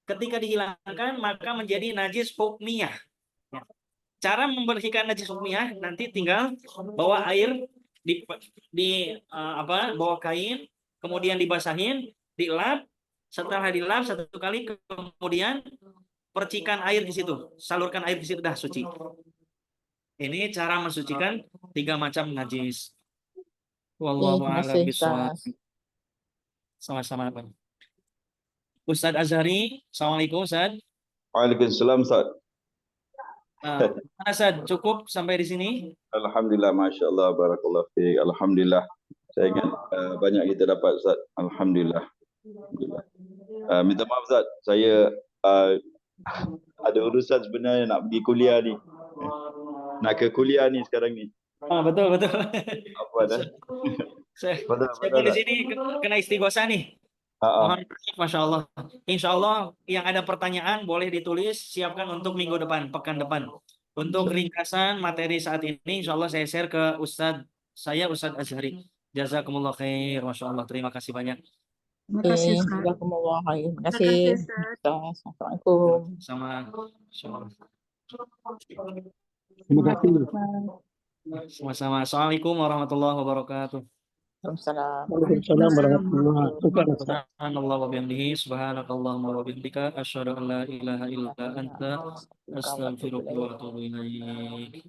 Ketika dihilangkan, maka menjadi najis hukmiyah. Ya. Cara membersihkan najis hukmiyah, nanti tinggal bawa air, bawa kain, kemudian dibasahin, dilap. Setelah dilap satu kali, kemudian percikan air di situ. Salurkan air di situ, dah suci. Ini cara mensucikan 3 macam najis. Wallahu a'lam bishawab. Sama-sama. Ustadz Azhari, Assalamualaikum Ustadz. Waalaikumsalam Ustaz. Mana Ustadz? Cukup sampai di sini? Alhamdulillah, Masya Allah, Barakallah fiik. Alhamdulillah. Saya ingat banyak kita dapat Ustaz. Alhamdulillah. Alhamdulillah. Minta maaf Ustaz, saya ada urusan sebenarnya nak pergi kuliah ni. Nak ke kuliah ni sekarang ni. Betul. Apa dah? Saya pun di sini kena istighosah nih. Mohon maaf, Masya Allah. Insya Allah yang ada pertanyaan boleh ditulis, siapkan untuk minggu depan, pekan depan. Untuk ringkasan materi saat ini, Insya Allah saya share ke Ustadz Azhari. Jazakumullah khair, Masya Allah. Terima kasih banyak. Terima kasih Ustaz. Jazakumullah khair. Terima Terima kasih. kasih Ustaz. Assalamualaikum. Sama. Terima kasih. Sama-sama. Assalamualaikum warahmatullahi wabarakatuh. Waalaikumsalam. Waalaikumsalam warahmatullahi wabarakatuh. Subhanallah wa bihamdihi, subhanakallahumma wa bihamdika, asyhadu an la ilaha illa anta, astaghfiruka wa atubu ilaik.